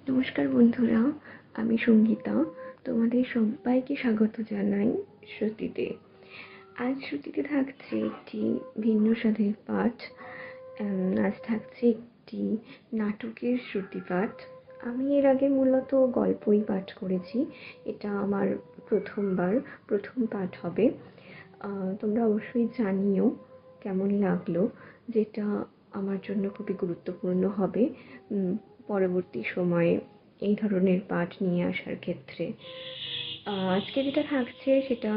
নমস্কার বন্ধুরা, আমি সঙ্গীতা। তোমাদের সবাইকে স্বাগত জানাই শ্রুতিতে। আজ শ্রুতিতে থাকছে একটি ভিন্ন স্বাদের পাঠ। আজ থাকছে একটি নাটকের শ্রুতিপাঠ। আমি এর আগে মূলত গল্পই পাঠ করেছি। এটা আমার প্রথম পাঠ হবে। তোমরা অবশ্যই জানিও কেমন লাগলো, যেটা আমার জন্য খুবই গুরুত্বপূর্ণ হবে পরবর্তী সময়ে এই ধরনের পাঠ নিয়ে আসার ক্ষেত্রে। আজকে যেটা থাকছে সেটা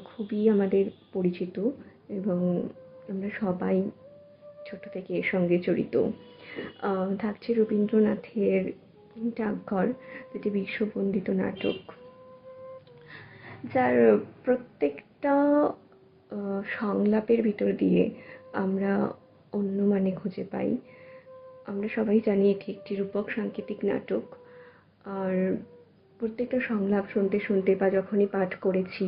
খুবই আমাদের পরিচিত এবং আমরা সবাই ছোট থেকে এর সঙ্গে জড়িত। থাকছে রবীন্দ্রনাথের ডাকঘর, যেটি বিশ্ববন্দিত নাটক, যার প্রত্যেকটা সংলাপের ভিতর দিয়ে আমরা অন্য মানে খুঁজে পাই। আমরা সবাই জানি এটি একটি রূপক সাংকেতিক নাটক। আর প্রত্যেকটা সংলাপ শুনতে শুনতে বা যখনই পাঠ করেছি,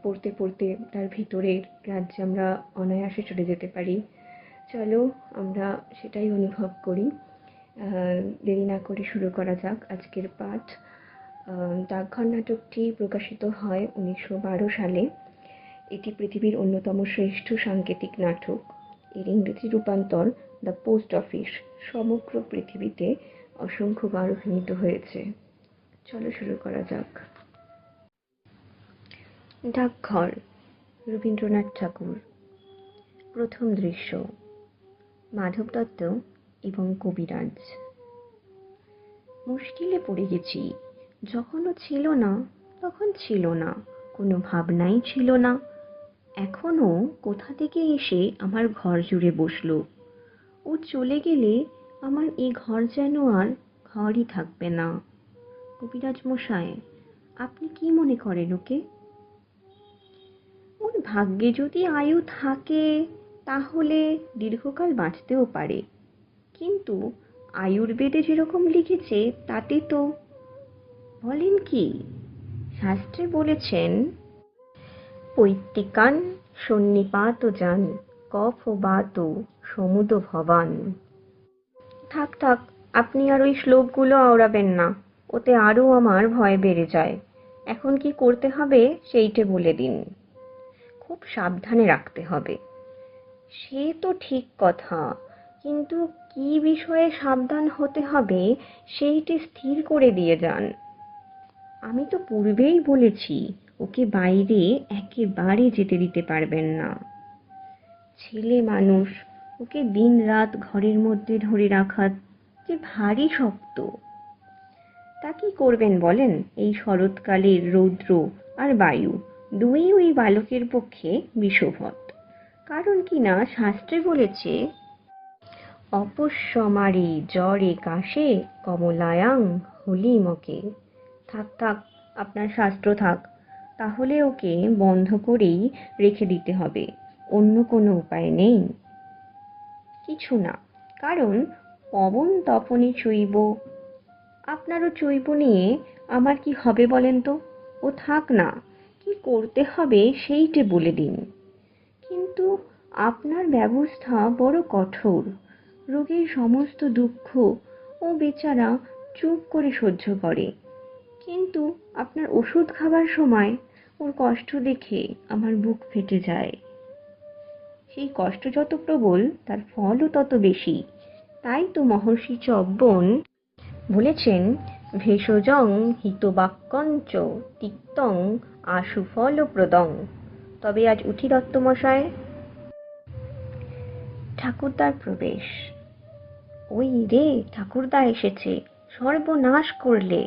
পড়তে পড়তে তার ভিতরের রাজ্যে আমরা অনায়াসে চলে যেতে পারি। চলো আমরা সেটাই অনুভব করি। দেরি না করে শুরু করা যাক আজকের পাঠ। ডাকঘর নাটকটি প্রকাশিত হয় 1912 সালে। এটি পৃথিবীর অন্যতম শ্রেষ্ঠ সাংকেতিক নাটক। এর ইংরেজি রূপান্তর দ্য পোস্ট অফিস সমগ্র পৃথিবীতে অসংখ্যবার অভিনীত হয়েছে। চলো শুরু করা যাক। ডাকঘর, রবীন্দ্রনাথ ঠাকুর। প্রথম দৃশ্য, মাধব দত্ত এবং কবিরাজ। মুশকিলে পড়ে গেছি। যখনও ছিল না তখন ছিল না, কোনো ভাবনাই ছিল না। এখনো কোথা থেকে এসে আমার ঘর জুড়ে বসলো। ও চলে গেলে আমার এই ঘর যেন আর ঘরই থাকবে না। কবিরাজ মশাই, আপনি কি মনে করেন ওকে? ওর ভাগ্যে যদি আয়ু থাকে তাহলে দীর্ঘকাল বাঁচতেও পারে, কিন্তু আয়ুর্বেদে যেরকম লিখেছে তাতে তো। বলেন কি? শাস্ত্রে বলেছেন, পৈত্তিকান সন্নিপাত যান কফ বাত সমুদ ভবান। থাক থাক, আপনি আর ওই শ্লোকগুলো আওড়াবেন না, ওতে আরও আমার ভয় বেড়ে যায়। এখন কি করতে হবে সেইটে বলে দিন। খুব সাবধানে রাখতে হবে। সে তো ঠিক কথা, কিন্তু কি বিষয়ে সাবধান হতে হবে সেইটে স্থির করে দিয়ে যান। আমি তো পূর্বেই বলেছি ওকে বাইরে একেবারে যেতে দিতে পারবেন না। ছেলে মানুষ, ওকে দিন রাত ঘরের মধ্যে ধরে রাখা যে ভারী শক্ত। তা কি করবেন বলেন? এই শরৎকালের রৌদ্র আর বায়ু দুই ওই বালকের পক্ষে বিষভৎ। কারণ কি না শাস্ত্রে বলেছে, অপস্যমারে জ্বরে কাশে কমলায়াং হলিমকে। থাক থাক, আপনার শাস্ত্র থাক। তাহলে ওকে বন্ধ করেই রেখে দিতে হবে, অন্য কোনো উপায় নেই। কিছু না, কারণ পবন তপনে চৈব। আপনারও চৈব নিয়ে আমার কি হবে বলেন তো? ও থাক না, কি করতে হবে সেইটে বলে দিন। কিন্তু আপনার ব্যবস্থা বড় কঠোর। রোগীর সমস্ত দুঃখ ও বেচারা চুপ করে সহ্য করে, কিন্তু আপনার ওষুধ খাবার সময় ওর কষ্ট দেখে আমার বুক ফেটে যায়। সেই কষ্ট যত প্রবল তার ফলও তত বেশি। তাই তো মহর্ষি চব্বন বলেছেন, ভেষজং হিতবাক্যঞ্চ তিক্তং আশুফলপ্রদং। তবে আজ উঠি দত্তমশায়। ঠাকুরদার প্রবেশ। ওই রে, ঠাকুরদা এসেছে, সর্বনাশ করলে।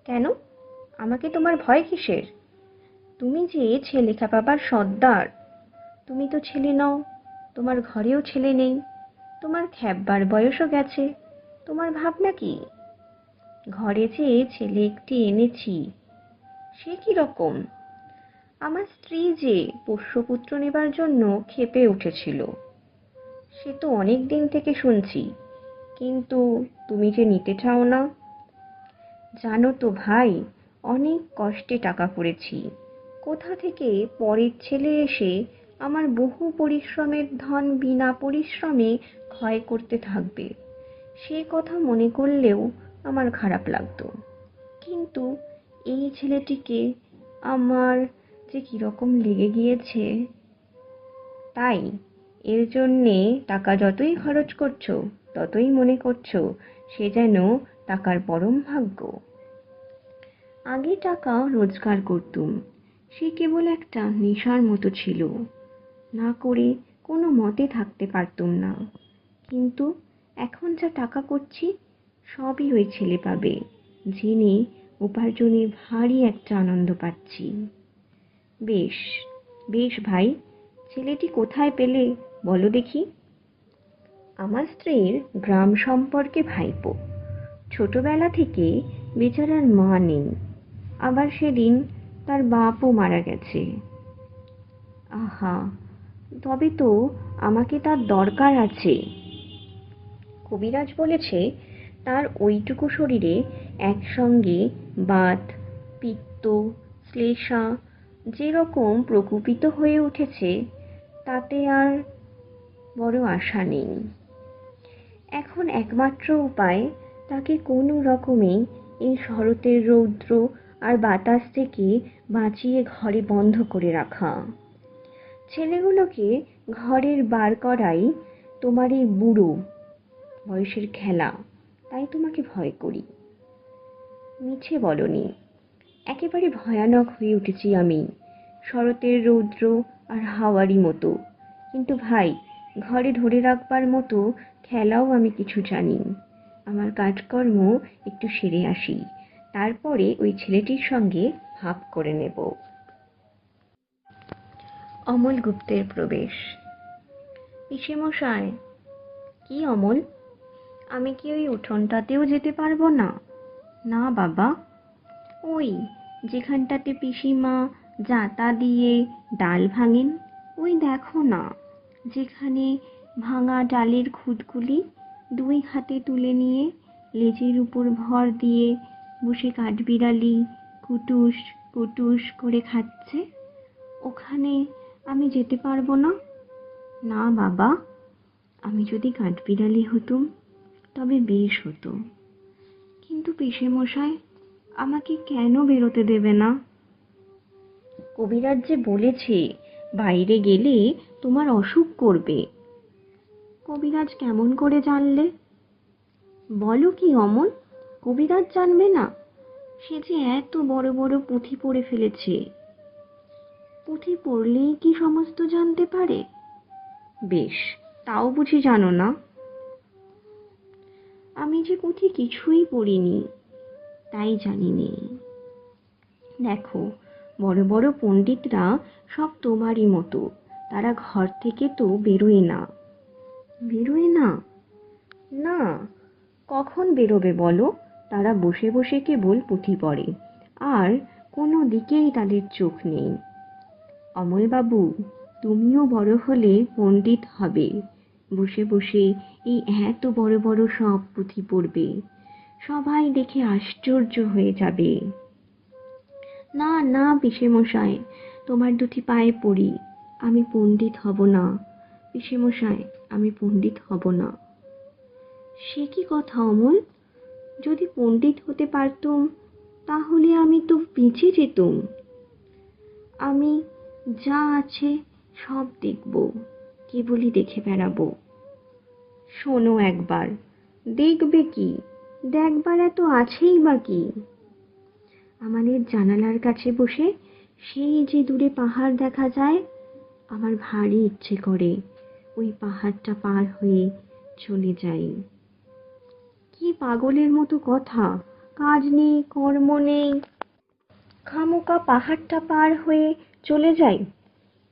কেন? আমাকে তোমার ভয় কিসের? তুমি যে ছেলেখা বাবার সর্দার। তুমি তো ছেলে নও, তোমার ঘরেও ছেলে নেই, তোমার খেববার বয়সও গেছে। তোমার ভাবনা কি? ঘরে যে ছেলে একটি এনেছি। সে কি রকম? আমার স্ত্রী যে পোষ্যপুত্র নেবার জন্য ক্ষেপে উঠেছিল, সে তো অনেক দিন থেকে শুনছি, কিন্তু তুমি যে নিতে চাও না। জানো তো ভাই, অনেক কষ্টে টাকা করেছি। কোথা থেকে পরের ছেলে এসে আমার বহু পরিশ্রমের ধন বিনা পরিশ্রমে ক্ষয় করতে থাকবে? সে কথা মনে করলেও আমার খারাপ লাগতো। কিন্তু এই ছেলেটিকে আমার যে কিরকম লেগে গিয়েছে, তাই এর জন্যে টাকা যতই খরচ করছো ততই মনে করছো সে যেন টাকার পরম ভাগ্য। আগে টাকা রোজগার করতুম, সে কেবল একটা নেশার মতো ছিল, না করে কোনো মতে থাকতে পারতুম না। কিন্তু এখন যা টাকা করছি সবই ওই ছেলে পাবে, জেনে উপার্জনে ভারী একটা আনন্দ পাচ্ছি। বেশ বেশ ভাই, ছেলেটি কোথায় পেলে বলো দেখি? আমার স্ত্রীর গ্রাম সম্পর্কে ভাইপো। ছোটবেলা থেকে বেচারার মা নেই, আবার সেদিন তার বাপও মারা গেছে। আহা, তবে তো আমাকে তার দরকার আছে। কবিরাজ বলেছে তার ওইটুকু শরীরে একসঙ্গে বাত, পিত্ত, শ্লেষা যেরকম প্রকুপিত হয়ে উঠেছে, তাতে আর বড় আশা নেই। এখন একমাত্র উপায় তাকে কোনো রকমে এই শরতের রৌদ্র আর বাতাস থেকে বাঁচিয়ে ঘরে বন্ধ করে রাখা। ছেলেগুলোকে ঘরের বার করাই তোমার এই বুড়ো বয়সের খেলা, তাই তোমাকে ভয় করি। মিছে বলনি, একেবারে ভয়ানক হয়ে উঠেছি আমি, শরতের রৌদ্র আর হাওয়ারই মতো। কিন্তু ভাই, ঘরে ধরে রাখবার মতো খেলাও আমি কিছু জানি। আমার কাজকর্ম একটু সেরে আসি, তারপরে ওই ছেলেটির সঙ্গে ভাব করে নেব। অমল গুপ্তের প্রবেশ। পিসেমশাই। কি অমল, আমি কি ওই উঠোনটাতেও যেতে পারবো না? না বাবা, ওই যেখানটাতে পিসিমা জাঁতা দিয়ে ডাল ভাঙেন, ওই দেখো না, যেখানে ভাঙা ডালের খুঁটগুলি দুই হাতে তুলে নিয়ে লেজের উপর ভর দিয়ে বসে কাঠবিড়ালি কুটুস কুটুস করে খাচ্ছে, ওখানে আমি যেতে পারবো না? না বাবা, আমি যদি কাঠবিড়ালি হতুম তবে বেশ হতো। কিন্তু পিসেমশাই, আমাকে কেন বেরোতে দেবে না? কবিরাজ যে বলেছে বাইরে গেলে তোমার অসুখ করবে। কবিরাজ কেমন করে জানলে? বলো কি অমল, কবিরাজ জানবে না? সে যে এত বড় বড় পুঁথি পড়ে ফেলেছে। পুঁথি পড়লেই কি সমস্ত জানতে পারে? বেশ, তাও বুঝি জানো না? আমি যে পুঁথি কিছুই পড়িনি, তাই জানি নে। দেখো, বড় বড় পণ্ডিতরা সব তোমারই মতো, তারা ঘর থেকে তো বেরোয় না। বেরোয় না? না, কখন বেরোবে বলো? তারা বসে বসে কেবল পুঁথি পড়ে, আর কোনো দিকেই তাদের চোখ নেই। অমলবাবু, তুমিও বড় হলে পণ্ডিত হবে, বসে বসে এই এত বড় বড় সব পুঁথি পড়বে, সবাই দেখে আশ্চর্য হয়ে যাবে। না না পিসেমশাই, তোমার দুটি পায়ে পড়ি, আমি পণ্ডিত হব না। পিসেমশাই, আমি পণ্ডিত হব না। সে কি কথা অমল, যদি পণ্ডিত হতে পারতুম তাহলে আমি তো বেঁচে যেতুম। আমি যা আছে সব দেখব, কেবলই দেখে বেড়াবো। শোনো একবার। দেখবে কি, দেখবার এত আছেই বা কি? আমাদের জানালার কাছে বসে সেই যে দূরে পাহাড় দেখা যায়, আমার ভারী ইচ্ছে করে ওই পাহাড়টা পার হয়ে চলে যাই। কি পাগলের মতো কথা, কাজ নেই কর্ম নেই, খামোকা পাহাড়টা পার হয়ে চলে যাই।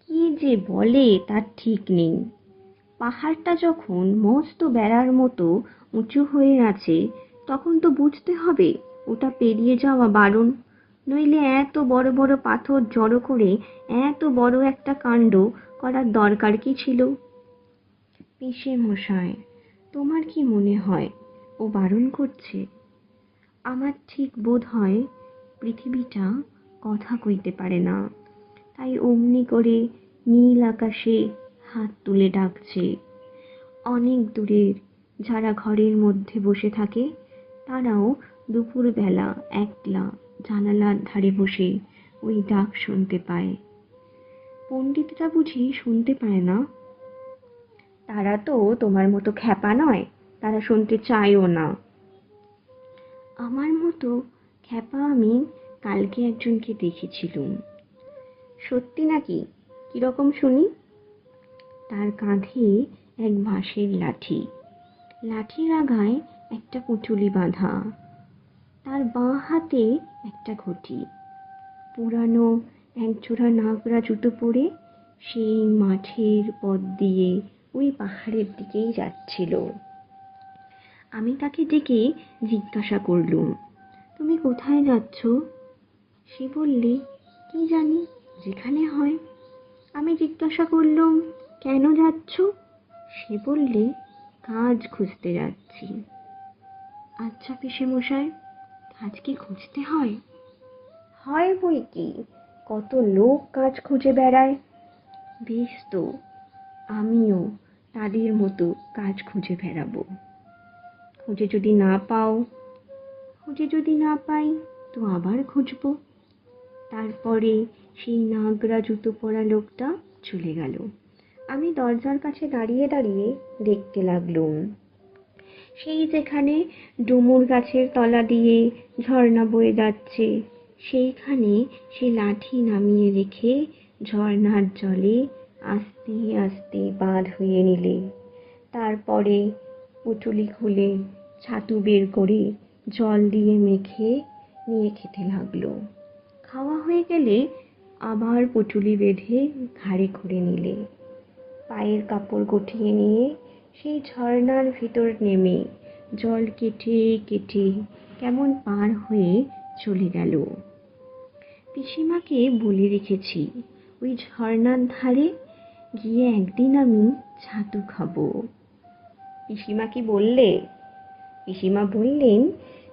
কি যে বলে তার ঠিক নেই। পাহাড়টা যখন মস্ত বেড়ার মতো উঁচু হয়ে আছে, তখন তো বুঝতে হবে ওটা পেরিয়ে যাওয়া বারণ, নইলে এত বড় বড় পাথর জড়ো করে এত বড় একটা কাণ্ড করার দরকার কি ছিল? পিসেমশাই, তোমার কি মনে হয় ও বারণ করছে? আমার ঠিক বোধ হয় পৃথিবীটা কথা কইতে পারে না, তাই অমনি করে নীল আকাশে হাত তুলে ডাকছে। অনেক দূরের যারা ঘরের মধ্যে বসে থাকে তারাও দুপুরবেলা একলা জানালার ধারে বসে ওই ডাক শুনতে পায়। পণ্ডিতরা বুঝি শুনতে পায় না? তারা তো তোমার মতো খ্যাপা নয়, তারা শুনতে চায়ও না। আমার মতো খ্যাপা আমি কালকে একজনকে দেখেছিলুম। সত্যি নাকি? কিরকম শুনি? তার কাঁধে এক বাঁশের লাঠি, লাঠির আগায় একটা পুঁটুলি বাঁধা, তার বাঁ হাতে একটা ঘটি। পুরানো একজোড়া নাগরা জুতো পরে সেই মাঠের পথ দিয়ে ওই পাহাড়ের দিকেই যাচ্ছিল। আমি তাকে ডেকে জিজ্ঞাসা করলুম, তুমি কোথায় যাচ্ছ? সে বললে, কি জানি, যেখানে হয়। আমি জিজ্ঞাসা করলুম, কেন যাচ্ছ? সে বললে, কাজ খুঁজতে যাচ্ছি। আচ্ছা পিসেমশাই, কাজ কি খুঁজতে হয়? হয় বই কি, কত লোক কাজ খুঁজে বেড়ায়। বেশ তো, আমিও তাদের মতো কাজ খুঁজে বেড়াবো। খুঁজে যদি না পাও, খুঁজে যদি না পাই তো আবার খুঁজবো। তারপরে সেই নাগরা জুতো পরা লোকটা চলে গেল। আমি দরজার কাছে দাঁড়িয়ে দাঁড়িয়ে দেখতে লাগলুম। সেই যেখানে ডুমুর গাছের তলা দিয়ে ঝর্ণা বয়ে যাচ্ছে, সেইখানে সে লাঠি নামিয়ে রেখে ঝর্ণার জলে আস্তে আস্তে পা ধুয়ে নিলে। তারপরে পুঁটুলি খুলে ছাতু বের করে জল দিয়ে মেখে নিয়ে খেতে লাগলো। খাওয়া হয়ে গেলে আবার পুঁটুলি বেঁধে ঘাড়ে করে নিলে। পায়ের কাপড় গঠিয়ে নিয়ে সেই ঝর্ণার ভিতর নেমে জল কেটে কেটে কেমন পার হয়ে চলে গেল। পিসিমাকে বলে রেখেছি, ওই ঝর্ণার ধারে গিয়ে একদিন আমি ছাতু খাবো। পিসিমা কি বললে? পিসিমা বললেন,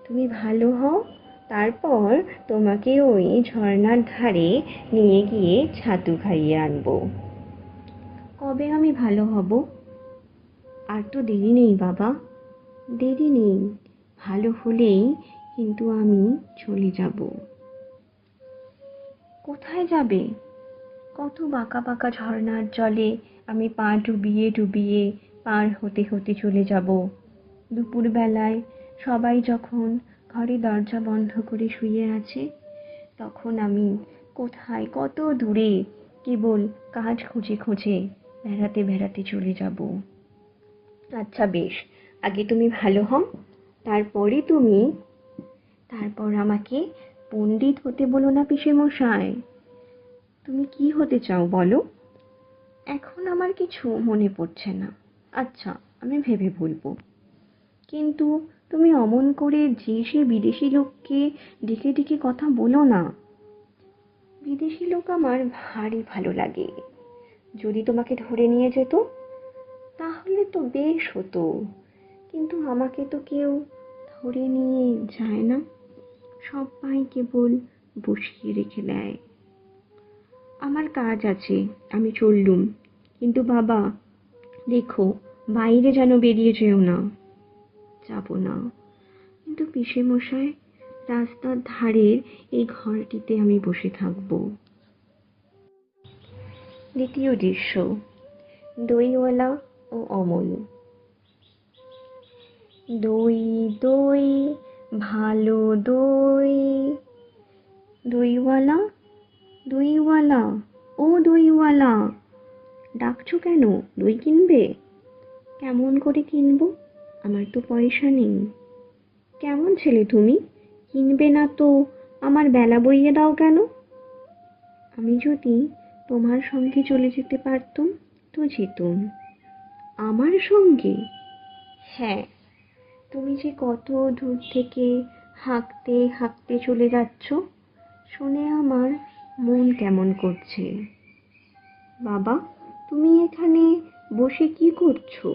তুমি ভালো হও, তারপর তোমাকে ওই ঝর্ণার ধারে নিয়ে গিয়ে ছাতু খাইয়ে আনবো। কবে আমি ভালো হব? আর তো দেরি নেই বাবা, দেরি নেই। ভালো হলেই কিন্তু আমি চলে যাব। কোথায় যাবে? কত বাঁকা বাঁকা ঝর্ণার জলে আমি পা ডুবিয়ে ডুবিয়ে পার হতে হতে চলে যাব। দুপুরবেলায় সবাই যখন ঘরে দরজা বন্ধ করে শুয়ে আছে, তখন আমি কোথায় কত দূরে কেবল কাজ খুঁজে খুঁজে বেড়াতে বেড়াতে চলে যাব। আচ্ছা বেশ, আগে তুমি ভালো হও, তারপর আমাকে পণ্ডিত হতে বলো না পিসেমশাই। তুমি কি হতে চাও বলো? এখন আমার কিছু মনে পড়ছে না। আচ্ছা, আমি ভেবে বলবো। কিন্তু তুমি অমন করে যে সে বিদেশি লোককে ডেকে ডেকে কথা বলো না। বিদেশি লোক আমার ভারী ভালো লাগে। যদি তোমাকে ধরে নিয়ে যেত তাহলে তো বেশ হতো, কিন্তু আমাকে তো কেউ ধরে নিয়ে যায় না, সবাই কেবল বসিয়ে রেখে দেয়। আমার কাজ আছে, আমি চললুম। কিন্তু বাবা, দেখো বাইরে যেন বেরিয়ে যেও না। যাব না, কিন্তু পিসেমশাই, রাস্তার ধারের এই ঘরটিতে আমি বসে থাকবো। দ্বিতীয় দৃশ্য, দইওয়ালা ও অমল। দই দই ভালো দই। দইওয়ালা, দইওয়ালা, ও দইওয়ালা, ডাকছো কেন? দই কিনবে? কেমন করে কিনবো? আমার তো পয়সা নেই। কেমন ছেলে তুমি, কিনবে না তো আমার বেলা বইয়ে দাও কেন? আমি যদি তোমার সঙ্গে চলে যেতে পারতুম তো যেতুম। আমার সঙ্গে? হ্যাঁ, তুমি যে কত দূর থেকে হাঁকতে হাঁকতে চলে যাচ্ছ, শুনে আমার মন কেমন করছে। বাবা, তুমি এখানে বসে কি করছো?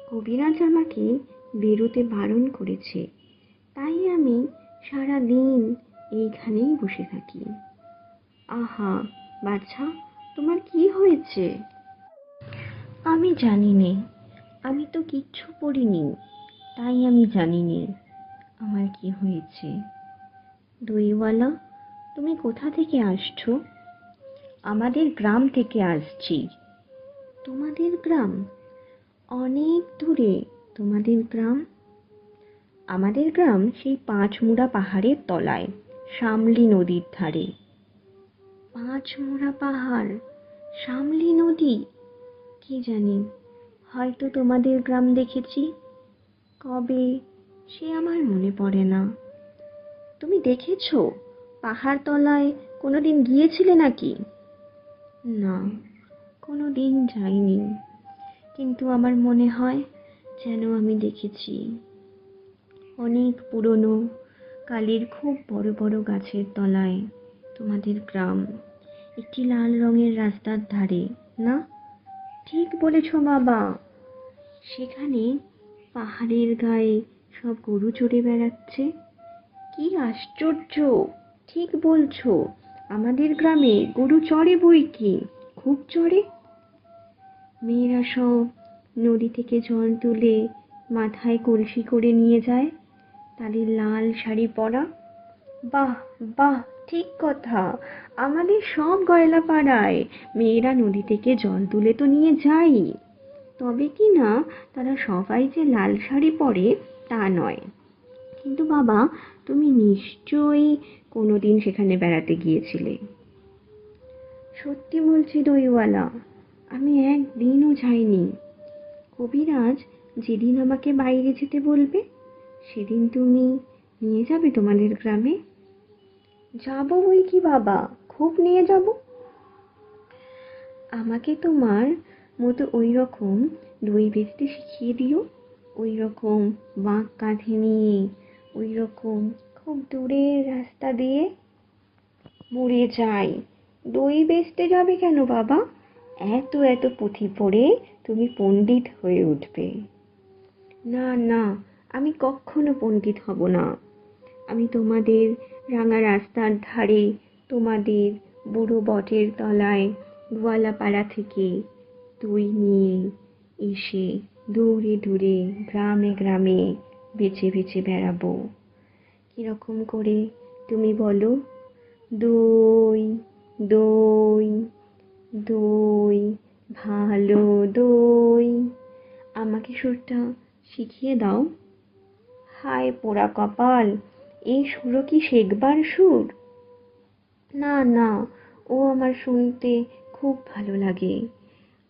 কবিরাজ আমাকে বেরোতে বারণ করেছে, তাই আমি সারা দিন এইখানেই বসে থাকি। আহা বাছা, তোমার কি হয়েছে? আমি জানি নে, আমি তো কিচ্ছু পড়িনি, তাই আমি জানি নে আমার কি হয়েছে। দইওয়ালা, তুমি কোথা থেকে আসছো? আমাদের গ্রাম থেকে আসছি। তোমাদের গ্রাম? অনেক দূরে তোমাদের গ্রাম? আমাদের গ্রাম সেই পাঁচমুড়া পাহাড়ের তলায়, শামলি নদীর ধারে। পাঁচমুড়া পাহাড়, শামলি নদী, কি জানি, হয়তো তোমাদের গ্রাম দেখেছি। কবে সে আমার মনে পড়ে না। তুমি দেখেছো? পাহাড় তলায় কোনোদিন গিয়েছিলে নাকি? না, কোনোদিন যাইনি, কিন্তু আমার মনে হয় যেন আমি দেখেছি। অনেক পুরনো কালের খুব বড় বড় গাছের তলায় তোমাদের গ্রাম, একটি লাল রঙের রাস্তার ধারে। না, ঠিক বলেছ বাবা। সেখানে পাহাড়ের গায়ে সব গরু চড়ে বেড়াচ্ছে। কি আশ্চর্য! ঠিক বলছো, আমাদের গ্রামে গরু চড়ে বই কি, খুব চড়ে। মেয়েরা সব নদী থেকে জল তুলে মাথায় কলসি করে নিয়ে যায়, তাদের লাল শাড়ি পরা। বাহ বাহ, ঠিক কথা, আমাদের সব গয়লা পাড়ায় মেয়েরা নদী থেকে জল তুলে তো নিয়ে যায়, তবে কি না তারা সবাই যে লাল শাড়ি পরে তা নয়। কিন্তু বাবা, তুমি নিশ্চয়ই কোনোদিন সেখানে বেড়াতে গিয়েছিলে। সত্যি বলছি দইওয়ালা, আমি একদিনও যাইনি। কবিরাজ যেদিন আমাকে বাইরে যেতে বলবে সেদিন তুমি নিয়ে যাবে তোমাদের গ্রামে। যাবো বই কি বাবা, খুব নিয়ে যাব। আমাকে তোমার মতো ওই রকম দই বেচতে শিখিয়ে দিও, ওই রকম বাঁক কাঁধে নিয়ে, ওই রকম খুব দূরের রাস্তা দিয়ে। মরে যাই, দই বেচতে যাবে কেন বাবা? এত এত পুঁথি পড়ে তুমি পণ্ডিত হয়ে উঠবে। না না, আমি কখনো পণ্ডিত হব না। আমি তোমাদের রাঙা রাস্তার ধারে, তোমাদের বুড়ো বটের তলায় গোয়ালাপাড়া থেকে দই নিয়ে এসে দূরে দূরে গ্রামে গ্রামে বেচে বেচে বেড়াবো। কিরকম করে তুমি বলো? দই, দই, দই, ভালো দই। আমাকে সুরটা শিখিয়ে দাও। হায় পোড়া কপাল, এই সুরও কি শেখবার সুর? না না, ও আমার শুনতে খুব ভালো লাগে।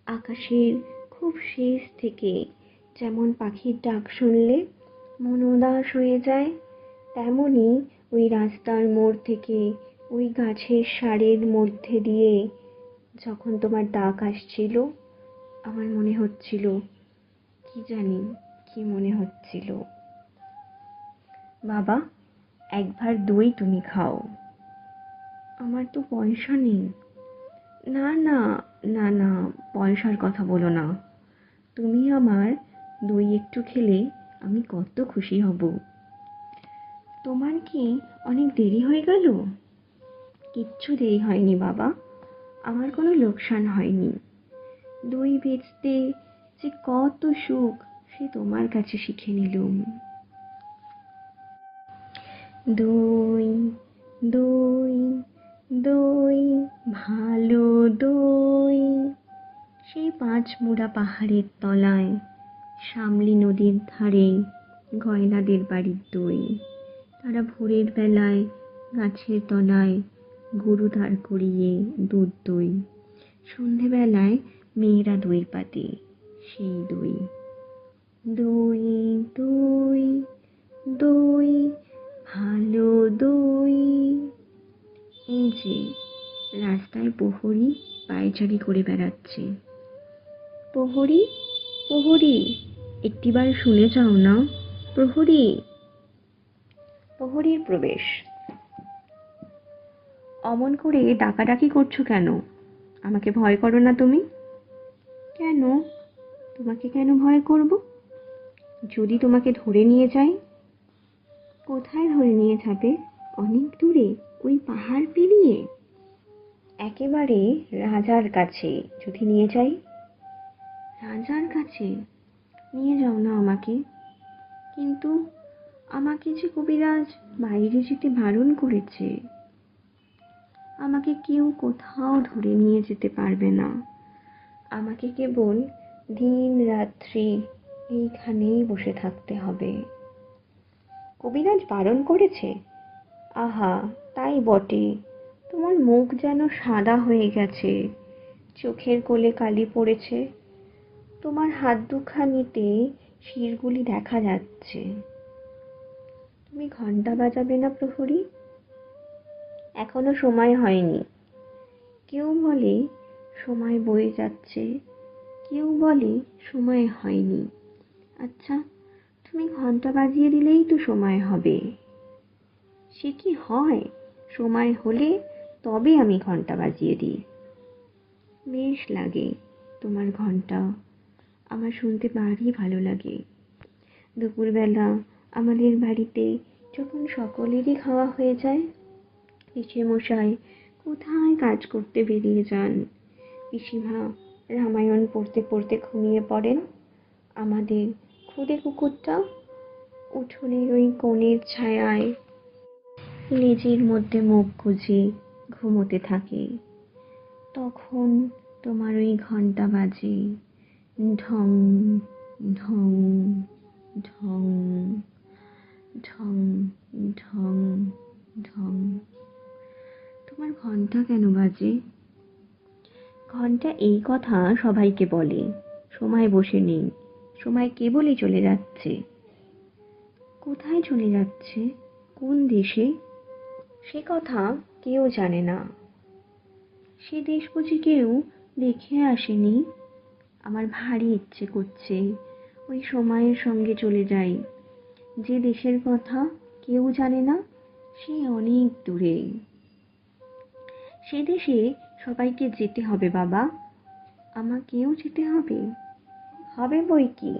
আকাশের খুব শেষ থেকে যেমন পাখির ডাক শুনলে মন উদাস হয়ে যায়, তেমনি ওই রাস্তার মোড় থেকে ওই গাছের সারির মধ্যে দিয়ে যখন তোমার ডাক আসছিল, আমার মনে হচ্ছিল, কি জানি কি মনে হচ্ছিল। বাবা, একবার দই তুমি খাও। আমার তো পয়সা নেই। না না, না না, পয়সার কথা বলো না। তুমি আমার দই একটু খেলে আমি কত খুশি হব। তোমার কি অনেক দেরি হয়ে গেল? কিচ্ছু দেরি হয়নি বাবা, আমার কোনো লোকসান হয়নি। দই বেচতে যে কত সুখ সে তোমার কাছে শিখে নিলুম। দই, দই, দই, ভালো দই। সেই পাঁচমুড়া পাহাড়ের তলায়, শামলি নদীর ধারে গয়নাদের বাড়ির দই। তারা ভোরের বেলায় গাছের তলায় গরু দাঁড় করিয়ে দুধ দই, সন্ধেবেলায় মেয়েরা দই পাতে, সেই দই। দই, দই, দই, ভালো দই। এই যে রাস্তায় প্রহরী পায়চারি করে বেড়াচ্ছে। প্রহরী, প্রহরী, একটিবার শুনে যাও না। প্রহরী। প্রহরীর প্রবেশ। অমন করে ডাকাডাকি করছো কেন? আমাকে ভয় করো না তুমি? কেন? তোমাকে কেন ভয় করব? যদি তোমাকে ধরে নিয়ে যাই? কোথায় ধরে নিয়ে যাবে? অনেক দূরে, ওই পাহাড় পেরিয়ে? একেবারে রাজার কাছে যদি নিয়ে যাই? রাজার কাছে? নিয়ে যাও না আমাকে। কিন্তু আমাকে যে কবিরাজ বাইরে যেতে বারণ করেছে। আমাকে কেউ কোথাও ধরে নিয়ে যেতে পারবে না। আমাকে কেবল দিন রাত্রি এইখানেই বসে থাকতে হবে। কবিরাজ বারণ করেছে? আহা, তাই বটে। তোমার মুখ যেন সাদা হয়ে গেছে, চোখের কোলে কালি পড়েছে, তোমার হাত দুখানিতে শিরগুলি দেখা যাচ্ছে। তুমি ঘন্টা বাজাবে না প্রহরী? এখনো সময় হয়নি। কেউ বলে সময় বয়ে যাচ্ছে, কেউ বলে সময় হয়নি। আচ্ছা, তুমি ঘন্টা বাজিয়ে দিলেই তো সময় হবে। সে কি হয়? সময় হলে তবে আমি ঘন্টা বাজিয়ে দিই। বেশ লাগে তোমার ঘন্টা, আমার শুনতে ভারী ভালো লাগে। দুপুরবেলা আমাদের বাড়িতে যখন সকলেরই খাওয়া হয়ে যায়, পিসেমশাই কোথায় কাজ করতে বেরিয়ে যান, পিসিমা রামায়ণ পড়তে পড়তে ঘুমিয়ে পড়েন, আমাদের খুদে কুকুরটা উঠোনের ওই কোণের ছায়ায় লেজের মধ্যে মুখ গুজে ঘুমোতে থাকে। তখন তোমার ওই ঘন্টা বাজে, ঢং ঢং ঢং ঢং ঢং ঢং। তোমার ঘন্টা কেন বাজে? ঘন্টা এই কথা সবাইকে বলে, সময় বসে নেই, সময় কেবলই চলে যাচ্ছে। কোথায় চলে যাচ্ছে? কোন দেশে? সে কথা কেউ জানে না। সে দেশ বুঝি কেউ দেখে আসেনি। আমার ভারী ইচ্ছে করছে ওই সময়ের সঙ্গে চলে যাই। যে দেশের কথা কেউ জানে না, সে অনেক দূরে। সে দেশে সবাইকে যেতে হবে বাবা, আমাকেও যেতে হবে। হবে বই কি,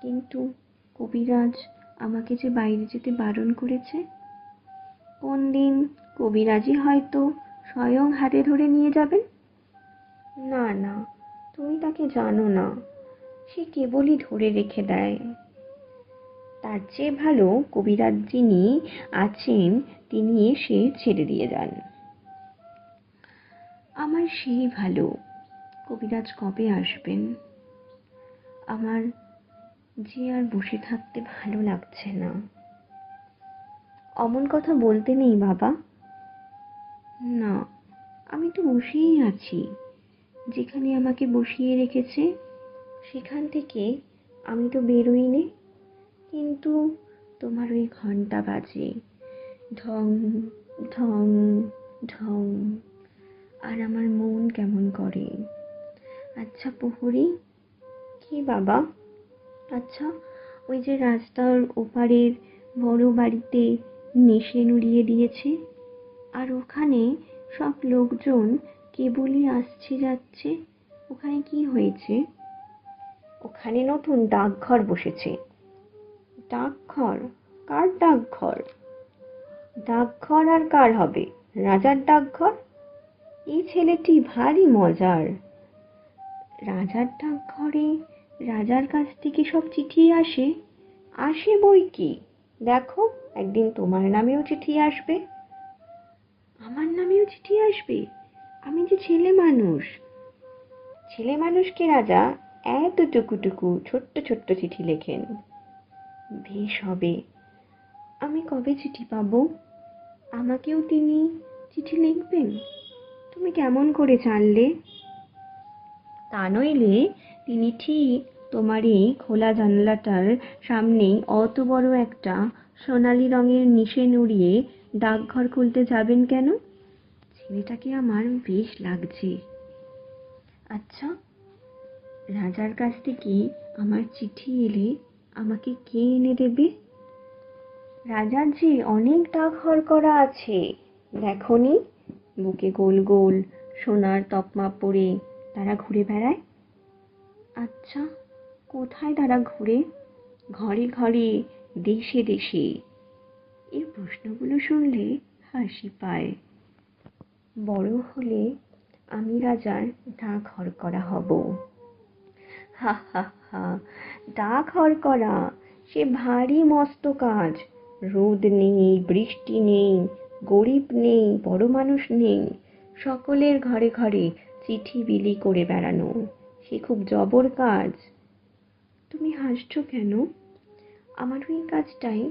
কিন্তু কবিরাজ আমাকে যে বাইরে যেতে বারণ করেছে। কোন দিন কবিরাজই হয়তো স্বয়ং হাতে ধরে নিয়ে যাবেন। না না, তুমি তাকে জানো না, সে কেবলই ধরে রেখে দেয়। তার চেয়ে ভালো কবিরাজ যিনি আছেন তিনি এসে ছেড়ে দিয়ে যান। আমার সেই ভালো। কবিরাজ কবে আসবেন? আমার যে আর বসে থাকতে ভালো লাগছে না। অমন কথা বলতে নেই বাবা। না, আমি তো বসেই আছি। যেখানে আমাকে বসিয়ে রেখেছে সেখান থেকে আমি তো বেরোইনি। কিন্তু তোমার ওই ঘন্টা বাজে, ঢং ঢং ঢং, আর আমার মন কেমন করে। আচ্ছা প্রহরী। কি বাবা? আচ্ছা, ওই যে রাস্তার ওপারের বড় বাড়িতে নেশে নুড়িয়ে দিয়েছে, আর ওখানে সব লোকজন কেবলই আসছে যাচ্ছে, ওখানে কি হয়েছে? ওখানে নতুন ডাকঘর বসেছে। ডাকঘর? কার ডাকঘর? ডাকঘর আর কার হবে? রাজার ডাকঘর। এই ছেলেটি ভারী মজার। রাজার ডাকঘরে রাজার কাছ থেকে সব চিঠি আসে? আসে বই কি, দেখো একদিন তোমার নামেও চিঠি আসবে। আমার নামেও চিঠি আসবে? আমি যে ছেলে মানুষ। ছেলে মানুষকে রাজা এত টুকু ছোট্ট ছোট্ট চিঠি লেখেন। বেশ হবে। আমি কবে চিঠি পাবো? আমাকেও তিনি চিঠি লিখবেন? তুমি কেমন করে জানলে? তা নইলে তিনি ঠিক তোমার এই খোলা জানলাটার সামনেই অত বড় একটা সোনালি রঙের নিশে নুড়িয়ে ডাকঘর খুলতে যাবেন কেন? ছেলেটাকে আমার বেশ লাগছে। আচ্ছা, রাজার কাছ থেকে আমার চিঠি এলে আমাকে কে এনে দেবে? রাজার যে অনেক ডাকঘর করা আছে, দেখনি? বুকে গোল গোল সোনার তকমা পরে তারা ঘুরে বেড়ায়। আচ্ছা, কোথায় তারা ঘুরে? ঘরে ঘরে, দেশে দেশে। এই প্রশ্নগুলো শুনলে হাসি পায়। বড় হলে আমি রাজার ডাকঘর করা হব। হা হা হা, ডাক হরকরা সে ভারী মস্ত কাজ। রোদ নেই, বৃষ্টি নেই, গরিব নেই, বড় মানুষ নেই, সকলের ঘরে ঘরে চিঠি বিলি করে বেড়ানো সে খুব জবর কাজ। তুমি হাসছো কেন? আমার ওই কাজটাই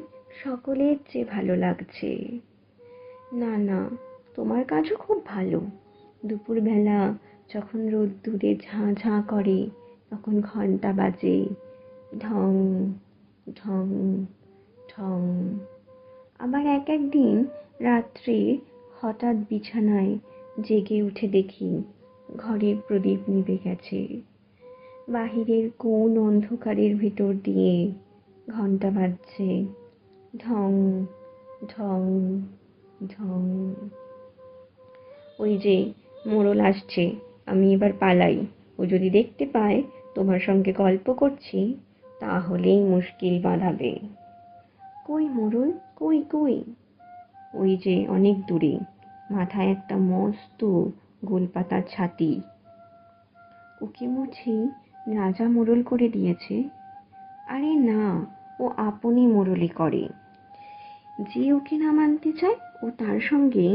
সকলের চেয়ে ভালো লাগছে। না না, তোমার কাজও খুব ভালো। দুপুরবেলা যখন রোদ্দুরে ঝাঁ ঝাঁ করে তখন ঘন্টা বাজে, ঢং ঢং ঢং। আবার এক একদিন রাত্রে হঠাৎ বিছানায় জেগে উঠে দেখি ঘরের প্রদীপ নিভে গেছে। বাহিরের কোন অন্ধকারের ভেতর দিয়ে ঘন্টা বাজছে, ঢং ঢং ঢং। ওই যে মোড়ল আসছে, আমি এবার পালাই। ও যদি দেখতে পায় তোমার সঙ্গে গল্প করছি তাহলেই মুশকিল বাঁধাবে। কই মোড়ল, কই কই? ওই যে অনেক দূরে, মাথায় একটা মস্ত গোলপাতার ছাতি। ওকে বুঝি রাজা মোড়ল করে দিয়েছে? আরে না, ও আপনি মোড়লি করে। যে ওকে না মানতে চায় ও তার সঙ্গে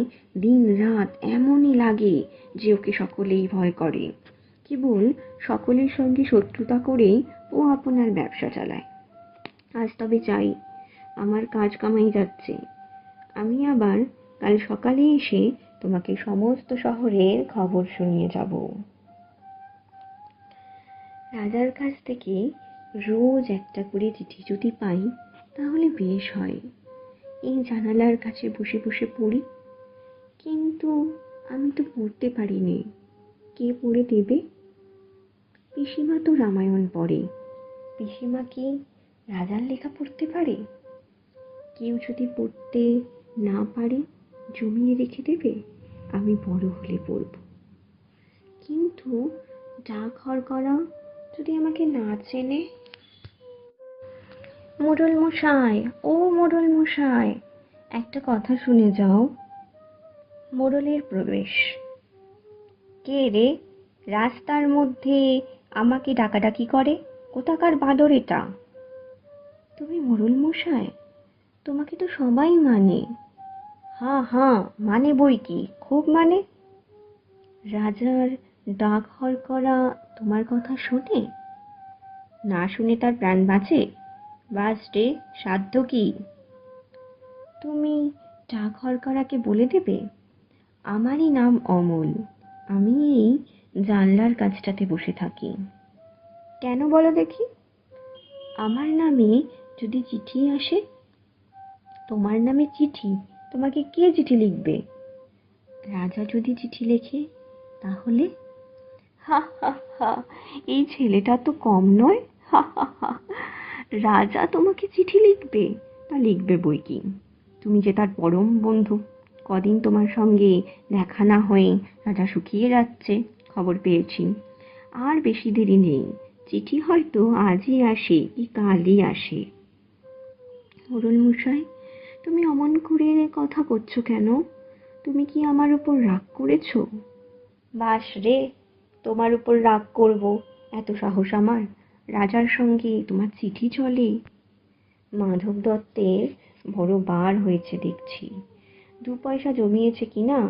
দিন রাত এমনই লাগে যে ওকে সকলেই ভয় করে। কেবল সকলের সঙ্গে শত্রুতা করেই ও আপনার ব্যবসা চালায়। আজ তবে চাই, আমার কাজ কামাই যাচ্ছে। আমি আবার কাল সকালে এসে তোমাকে সমস্ত শহরের খবর শুনিয়ে যাব। রাজার কাছ থেকে রোজ একটা করে চিঠি যদি পাই তাহলে বেশ হয়। এই জানালার কাছে বসে বসে পড়ি, কিন্তু আমি তো পড়তে পারিনি। কে পড়ে দেবে? পিসিমা তো রামায়ণ পড়ে। পিসিমা কি রাজার লেখা পড়তে পারে? কেউ যদি পড়তে না পারে জমিয়ে রেখে দেবে, আমি বড় হলে পড়ব। কিন্তু ডাক হরকরা যদি আমাকে না চেনে? মোড়ল মশাই, ও মোড়ল মশাই, একটা কথা শুনে যাও। মোড়লের প্রবেশ। কে রে রাস্তার মধ্যে আমাকে ডাকাডাকি করে? কোথাকার বাঁদর এটা? তুমি মোড়ল মশাই? তোমাকে তো সবাই মানে। হ্যাঁ হ্যাঁ, মানে বই কি, খুব মানে। রাজার ডাক হরকরা তোমার কথা শোনে? না শুনে তার প্রাণ বাঁচে? বাস রে, সাধ্য কি? তুমি ডাক হরকরাকে বলে দেবে আমারই নাম অমল, আমি এই জানলার কাছটাতে বসে থাকি। কেন বলো দেখি? আমার নামে যদি চিঠি আসে? তোমার নামে চিঠি? তোমাকে কে চিঠি লিখবে? রাজা যদি চিঠি লেখে তাহলে? হা হা হা, এই ছেলেটা তো কম নয়। হা হা হা, রাজা তোমাকে চিঠি লিখবে? তা লিখবে বই কি, তুমি যে তার পরম বন্ধু। কদিন তোমার সঙ্গে দেখা না হয়ে রাজা শুকিয়ে যাচ্ছে, খবর পেয়েছি। আর বেশি দেরি নেই, চিঠি হয়তো আজই আসে কি কালই আসে। অরুণ মশাই, তুমি অমন করে কথা করছো কেন? তুমি কি আমার উপর রাগ করেছো? বাস রে, তোমার উপর রাগ করব এত সাহস আমার? রাজার সঙ্গে তোমার চিঠি চলে? মাধব দত্তের বড় বার হয়েছে দেখছি, 2 পয়সা জমিয়েছে কিনা।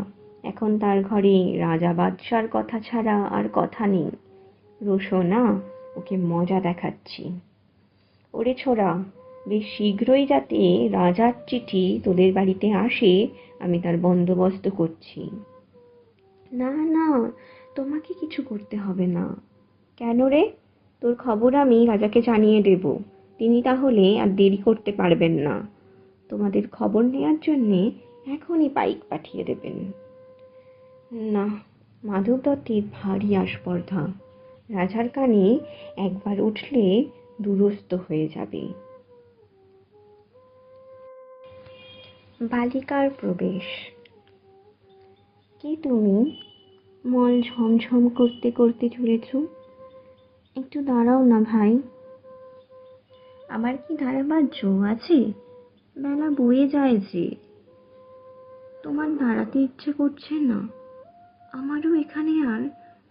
এখন তার ঘরে রাজা বাদশার কথা ছাড়া আর কথা নেই। রোশনা, ওকে মজা দেখাচ্ছি। ওরে ছোড়া, বেশ শীঘ্রই যাতে রাজার চিঠি তোদের বাড়িতে আসে আমি তার বন্দোবস্ত করছি। না না, তোমাকে কিছু করতে হবে না। কেন রে? তোর খবর আমি রাজাকে জানিয়ে দেব, তিনি তাহলে আর দেরি করতে পারবেন না। তোমাদের খবর নেওয়ার জন্যে এখনই পাইক পাঠিয়ে দেবেন। না, মাধব দত্তের ভারী আস্পর্ধা, রাজার কানে একবার উঠলে দুরস্ত হয়ে যাবে। বালিকার প্রবেশ। কি তুমি? মল ঝমঝম করতে করতে চলেছ? একটু দাঁড়াও না ভাই। আমার কি দাঁড়াবার জো আছে? বেলা বয়ে যায় যে। তোমার দাঁড়াতে ইচ্ছে করছে না? আমারও এখানে আর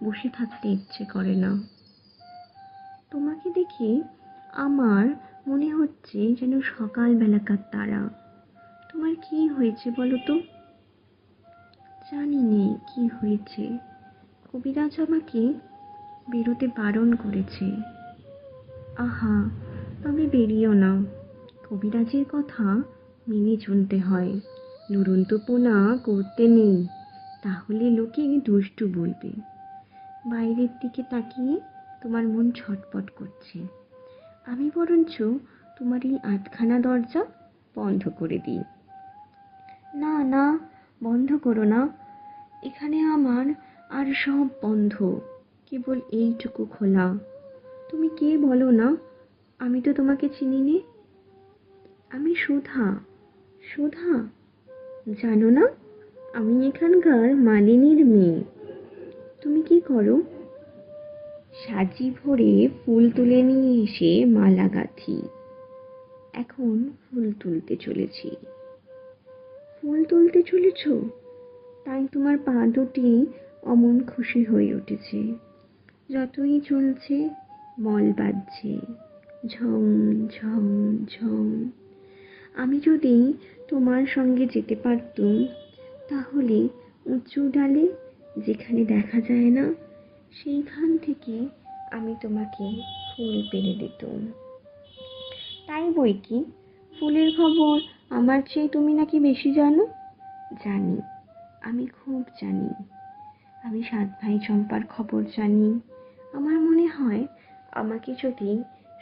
বসে থাকতে ইচ্ছে করে না। তোমাকে দেখে আমার মনে হচ্ছে যেন সকালবেলাকার তারা। তোমার কি হয়েছে বলো তো? জানি নে কি হয়েছে, কবিরাজ আমাকে বেরোতে বারণ করেছে। আহা, তবে বেরিও না, কবিরাজের কথা মেনে চলতে হয়, দুরন্তপনা করতে নেই, তাহলে লোকে দুষ্টু বলবে। বাইরের দিকে তাকিয়ে তোমার মন ছটপট করছে, আমি বরঞ্চ তোমার এই আধখানা দরজা বন্ধ করে দিই। না না, বন্ধ করো না, এখানে আমার আর সব বন্ধ, কেবল এইটুকু খোলা। তুমি কে বলো না? আমি তো তোমাকে চিনি নে। আমি সুধা। সুধা? জানো না, আমি এখানকার মালিনীর মেয়ে। তুমি কি করো? সাজি ভরে ফুল তুলে নিয়ে এসে মালা গাঁথি। এখন ফুল তুলতে চলেছি। ফুল তুলতে চলেছ? তাই তোমার পা দুটি অমন খুশি হয়ে উঠেছে। যতই চলছে মল বাজছে, ঝম ঝম ঝম। আমি যদি তোমার সঙ্গে যেতে পারতুম, তাহলে উঁচু ডালে যেখানে দেখা যায় না, সেইখান থেকে আমি তোমাকে ফুল পেড়ে দিতুম। তাই বই কি, ফুলের খবর আমার চেয়ে তুমি নাকি বেশি জানো? জানি, আমি খুব জানি। আমি 7 ভাই চম্পার খবর জানি। আমার মনে হয় আমাকে যদি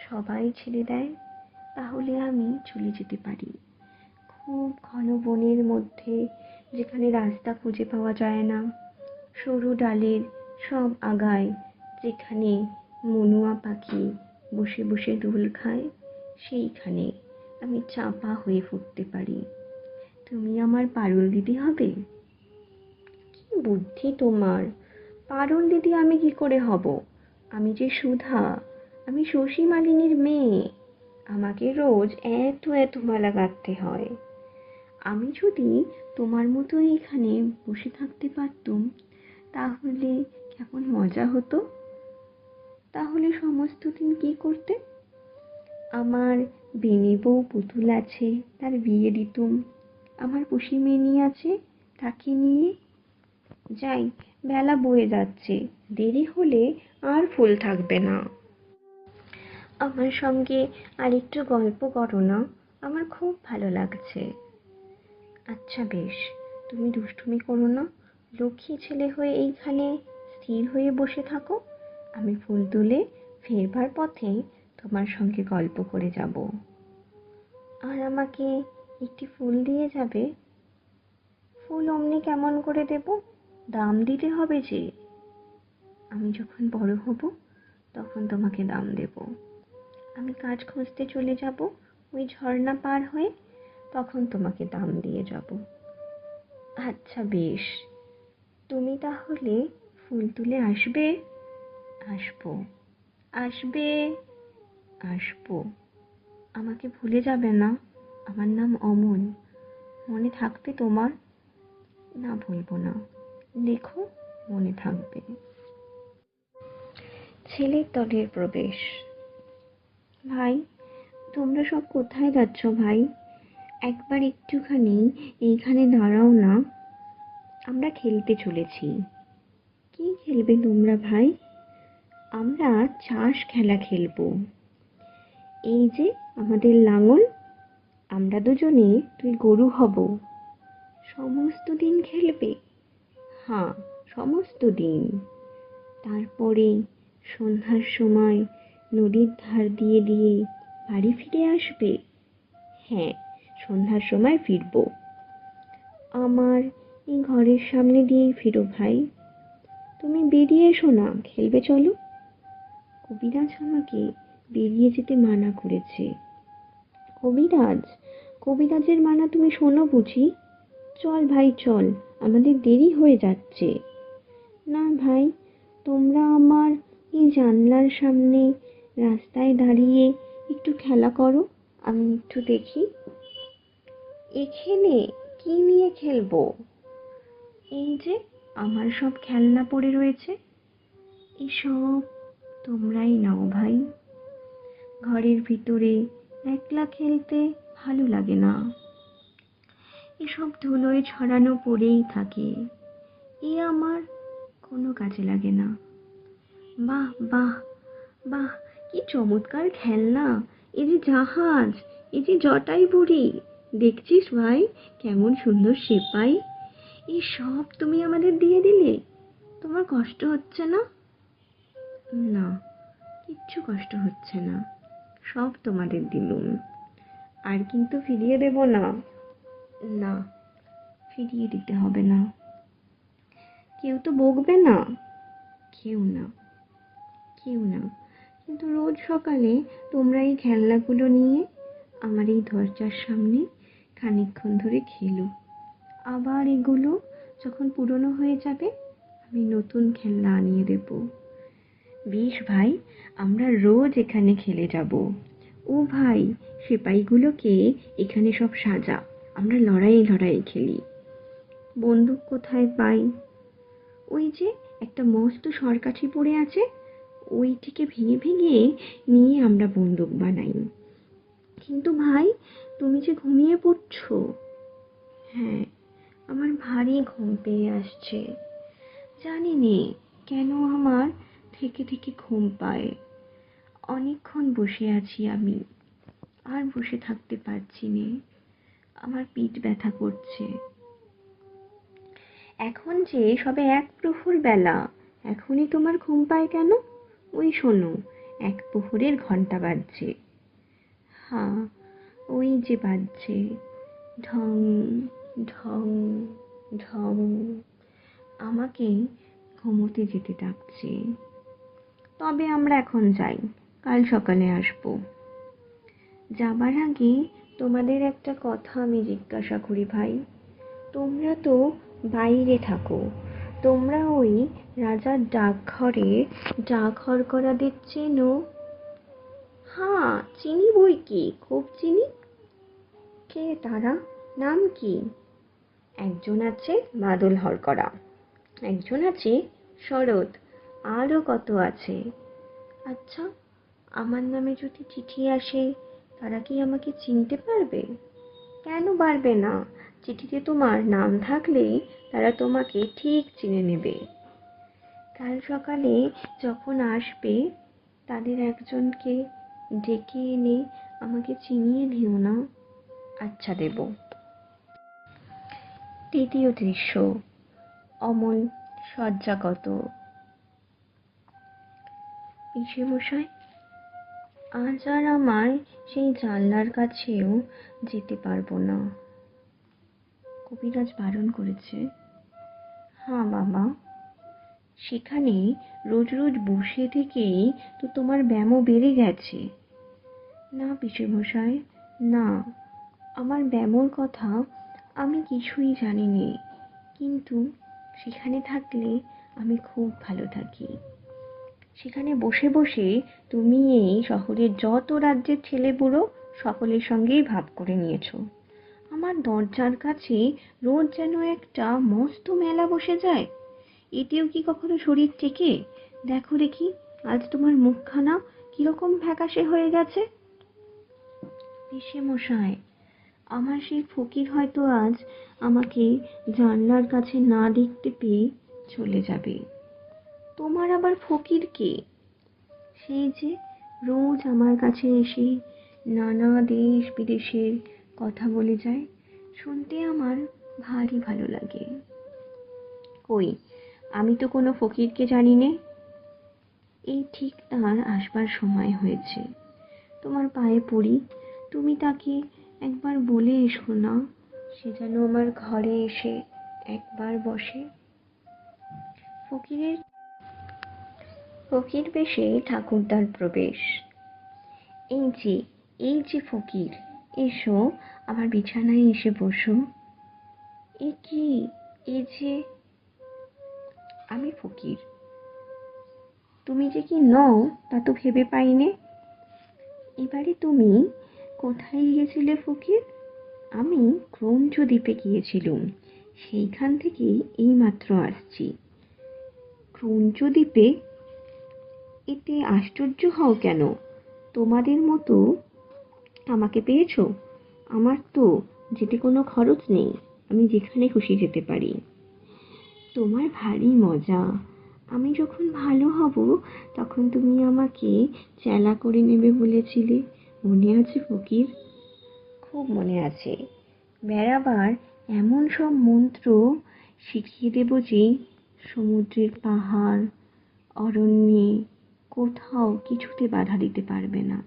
সবাই ছেড়ে দেয়, তাহলে আমি চলে যেতে পারি খুব ঘন বনের মধ্যে, যেখানে রাস্তা খুঁজে পাওয়া যায় না, সরু ডালের সব আগায় যেখানে মনুয়া পাখি বসে বসে দোল খায়, সেইখানে আমি চাপা হয়ে ফুটতে পারি। তুমি আমার পারুল দিদি হবে। কি বুদ্ধি তোমার! পারুল দিদি আমি কি করে হব? আমি যে সুধা, আমি শশী মালিনীর মেয়ে। আমাকে রোজ এত এত মালা গাঁথতে হয়। আমি যদি তোমার মতো এখানে বসে থাকতে পারতুম, তাহলে কেমন মজা হতো। তাহলে সমস্ত দিন কি করতে? আমার বেনি বউ পুতুল আছে, তার বিয়ে দিতুম। আমার পুষিমেনি আছে, তাকে নিয়ে যাই। বেলা বয়ে যাচ্ছে, দেরি হলে আর ফুল থাকবে না। আমার সঙ্গে আর একটু গল্প করো না, আমার খুব ভালো লাগছে। আচ্ছা বেশ, তুমি দুষ্টুমি করো না, লক্ষ্মী ছেলে হয়ে এইখানে স্থির হয়ে বসে থাকো। আমি ফুল তুলে ফেরবার পথে তোমার সঙ্গে গল্প করে যাব। আর আমাকে একটি ফুল দিয়ে যাবে। ফুল অমনি কেমন করে দেব? দাম দিতে হবে যে। আমি যখন বড় হব, তখন তোমাকে দাম দেব। আমি কাজ খুঁজতে চলে যাব ওই ঝর্ণা পার হয়ে, তখন তোমাকে দাম দিয়ে যাব। আচ্ছা বেশ, তুমি তাহলে ফুল তুলে আসবে? আসবো, আসবে, আসবো। আমাকে ভুলে যাবে না, আমার নাম অমন। মনে থাকবে তোমার? না, ভুলবো না, লেখো, মনে থাকবে। ছেলের দলের প্রবেশ। ভাই, তোমরা সব কোথায় যাচ্ছ ভাই? একবার একটুখানি এইখানে দাঁড়াও না, আমরা খেলতে চলেছি। কি খেলবে তোমরা ভাই? আমরা চাষ খেলা খেলবো। এই যে আমাদের লাঙল, আমরা দুজনে তুই গরু হব। সমস্ত দিন খেলবে? হ্যাঁ, সমস্ত দিন। তারপরে সন্ধ্যার সময় নদীর ধার দিয়ে দিয়ে বাড়ি ফিরে আসবে। হ্যাঁ, সন্ধ্যার সময় ফিরবো। আমার এই ঘরের সামনে দিয়েই ফিরো ভাই। তুমি বেরিয়ে এসো না, খেলবে চলো। কবিরাজ আমাকে বেরিয়ে যেতে মানা করেছে। কবিরাজ? কবিরাজের মানা তুমি শোনো বুঝি? চল ভাই চল, আমাদের দেরি হয়ে যাচ্ছে। না ভাই, তোমরা আমার এই জানলার সামনে রাস্তায় দাঁড়িয়ে একটু খেলা করো, আমি একটু দেখি। এখানে কি নিয়ে খেলবো? এই যে আমার সব খেলনা পড়ে রয়েছে, এসব তোমরাই নাও ভাই। ঘরের ভিতরে একলা খেলতে ভালো লাগে না। এসব ধুলোয় ছড়ানো পড়েই থাকে। এ আমার কোনো কাজে লাগে না। বাহ বাহ বাহ, কি চমৎকার খেলনা! এ যে জাহাজ, এ যে জটাই বুড়ি, দেখছিস ভাই কেমন সুন্দর সেপাই! এই সব তুমি আমাদের দিয়ে দিলে? তোমার কষ্ট হচ্ছে না? না, কিচ্ছু কষ্ট হচ্ছে না, সব তোমাদের দিলুম। আর কিন্তু ফিরিয়ে দেব না। না, ফিরিয়ে দিতে হবে না। কেউ তো বকবে না। কেউ না, কেউ না। কিন্তু রোজ সকালে তোমরা এই খেলনাগুলো নিয়ে আমার এই দরজার সামনে খানিকক্ষণ ধরে খেলো। আবার এগুলো যখন পুরনো হয়ে যাবে, আমি নতুন খেলনা আনিয়ে দেব। বেশ ভাই, আমরা রোজ এখানে খেলে যাব। ও ভাই, সেপাইগুলোকে এখানে সব সাজা, আমরা লড়াই লড়াই খেলি। বন্দুক কোথায় পাই? ওই যে একটা মস্ত সরকাঠি পড়ে আছে, ওইটিকে ভেঙে ভেঙে নিয়ে আমরা বন্দুক বানাই। কিন্তু ভাই, তুমি যে ঘুমিয়ে পড়ছো। হ্যাঁ, আমার ভারী ঘুম পেয়ে আসছে। জানি নে কেন আমার থেকে থেকে ঘুম পায়। অনেকক্ষণ বসে আছি আমি, আর বসে থাকতে পারছি নে, আমার পিঠ ব্যথা করছে। এখন যে সবে এক প্রহর বেলা, এখনই তোমার ঘুম পায় কেন? ওই শোনো, এক প্রহরের ঘন্টা বাজছে। হ্যাঁ, ওই যে বাজছে, ঢং ঢং ঢং, আমাকে ঘুমোতে যেতে ডাকছে। তবে আমরা এখন যাই, কাল সকালে আসবো। যাবার আগে তোমাদের একটা কথা আমি জিজ্ঞাসা করি ভাই। তোমরা তো বাইরে থাকো, তোমরা ওই রাজার ডাকঘরে ডাক হরকরাদের চেনো? হ্যাঁ, চিনি বই কি, খুব চিনি। কে তারা? নাম কি? একজন আছে বাদল হরকরা, একজন আছে শরৎ, আরও কত আছে। আচ্ছা, আমার নামে যদি চিঠি আসে, তারা কি আমাকে চিনতে পারবে? কেন পারবে না? চিঠিতে তোমার নাম থাকলেই তারা তোমাকে ঠিক চিনে নেবে। কাল সকালে যখন আসবে, তাদের একজনকে ডেকে এনে আমাকে চিনিয়ে দিও না। আচ্ছা, দেব। তৃতীয় দৃশ্য, অমল শয্যাগত। পিসেমশাই, আজ আর আমার সেই জানলার কাছেও যেতে পারবো না। কবিরাজ বারণ করেছে। হ্যাঁ বাবা, সেখানে রোজ রোজ বসে থেকেই তো তোমার ব্যামো বেড়ে গেছে। না পিসেমশাই, না, আমার ব্যামোর কথা আমি কিছুই জানি নে, কিন্তু সেখানে থাকলে আমি খুব ভালো থাকি। সেখানে বসে বসে তুমি এই শহরের যত রাজ্যের ছেলেবুড়ো সকলের সঙ্গেই ভাব করে নিয়েছো। আমার দরজার কাছে রোজ যেন একটা মস্ত মেলা বসে যায়। এতেও কি কখনো শরীর টেকে? দেখো দেখি, আজ তোমার মুখখানা কিরকম ফ্যাকাশে হয়ে গেছে। পিসেমশাই, আমার সেই ফকির হয়তো আজ আমাকে জানলার কাছে না দেখতে পেয়ে চলে যাবে। তোমার আবার ফকির কে? সেই যে রোজ আমার কাছে এসে নানা দেশ বিদেশের কথা বলে যায়, শুনতে আমার ভারী ভালো লাগে। কই, আমি তো কোনো ফকিরকে জানি নে। এই ঠিক তার আসবার সময় হয়েছে। তোমার পায়ে পড়ি, তুমি তাকে একবার বলে এসো না, সে যেন আমার ঘরে এসে একবার বসে। ফকিরের ফকির বেশে ঠাকুরদার প্রবেশ। এই যে, এই যে ফকির, এসো আমার বিছানায় এসে বসো। এ কি, এ যে আমি ফকির, তুমি যে কি নও তা তো ভেবে পাইনে। এবারে তুমি কোথায় গিয়েছিলে ফকির? আমি ক্রৌঞ্চ দ্বীপে গিয়েছিলুম, সেইখান থেকেই এইমাত্র আসছি। ক্রৌঞ্চ দ্বীপে? এতে আশ্চর্য হও কেন? তোমাদের মতো আমাকে পেয়েছো? আমার তো যেতে কোনো খরচ নেই, আমি যেখানে খুশি যেতে পারি। তোমার ভারী মজা। আমি যখন ভালো হব তখন তুমি আমাকে চেলা করে নেবে বলেছিলে, মনে আছে ফকির? খুব মনে আছে। বেড়াবার এমন সব মন্ত্র শিখিয়ে দেব যে সমুদ্রের পাহাড়, অরণ্যে কোথাও কিছুতে বাধা দিতে পারবে না।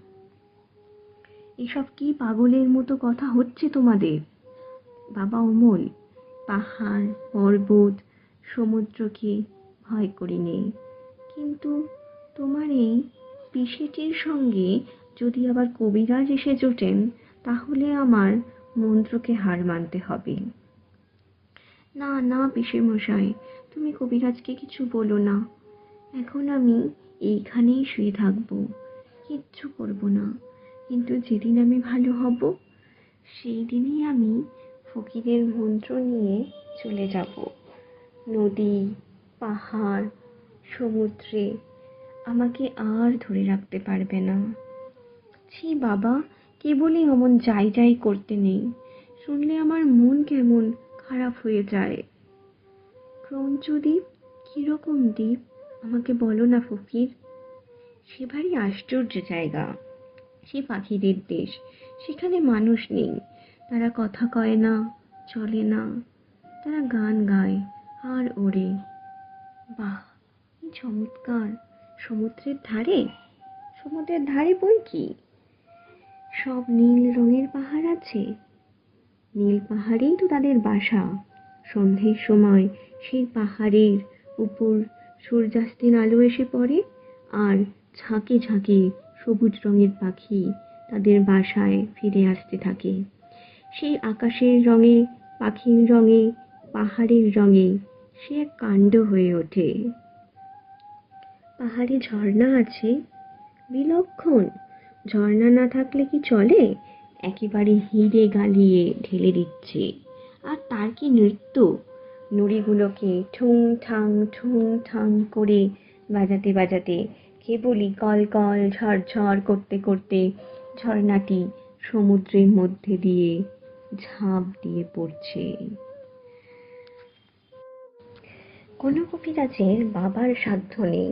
এসব কি পাগলের মতো কথা হচ্ছে তোমাদের? বাবা অমল, পাহাড়, পর্বত, সমুদ্রকে ভয় করি নেই, কিন্তু তোমার এই পিসেটির সঙ্গে যদি আবার কবিরাজ এসে জোটেন, তাহলে আমার মন্ত্রকে হার মানতে হবে। না না পিসে মশাই, তুমি কবিরাজকে কিছু বলো না। এখন আমি এইখানেই শুয়ে থাকবো, কিচ্ছু করব না। কিন্তু যেদিন আমি ভালো হব, সেই দিনই আমি ফকিরের মন্ত্র নিয়ে চলে যাব। নদী, পাহাড়, সমুদ্রে আমাকে আর ধরে রাখতে পারবে না। ছি বাবা, কেবলই অমন যাই যাই করতে নেই, শুনলে আমার মন কেমন খারাপ হয়ে যায়। ক্রঞ্চ দ্বীপ কিরকম দ্বীপ আমাকে বলো না ফকির? সে ভারী আশ্চর্য জায়গা, সে পাখিদের দেশ। সেখানে মানুষ নেই, তারা কথা কয় না, চলে না, তারা গান গায় আর ওড়ে। বাহ, কি চমৎকার! সমুদ্রের ধারে, সমুদ্রের ধারে বই কি সব নীল রঙের পাহাড় আছে। নীল পাহাড়েই তো তাদের বাসা। সন্ধ্যের সময় সেই পাহাড়ের উপর সূর্যাস্তের আলো এসে পড়ে, আর ঝাঁকে ঝাঁকে সবুজ রঙের পাখি তাদের বাসায় ফিরে আসতে থাকে। সেই আকাশের রঙে, পাখির রঙে, পাহাড়ের রঙে সে এক কাণ্ড হয়ে ওঠে। পাহাড়ে ঝর্ণা আছে, বিলক্ষণ। ঝর্ণা না থাকলে কি চলে? একেবারে হিরে গালিয়ে ঢেলে দিচ্ছে। আর তার কি নৃত্য! নুড়িগুলোকে ঠুং ঠাং করে বাজাতে বাজাতে, কেবলই কল কল ঝরঝর করতে করতে ঝর্ণাটি সমুদ্রের মধ্যে দিয়ে ঝাঁপ দিয়ে পড়ছে। কোনো কবিরাজের বাবার সাধ্য নেই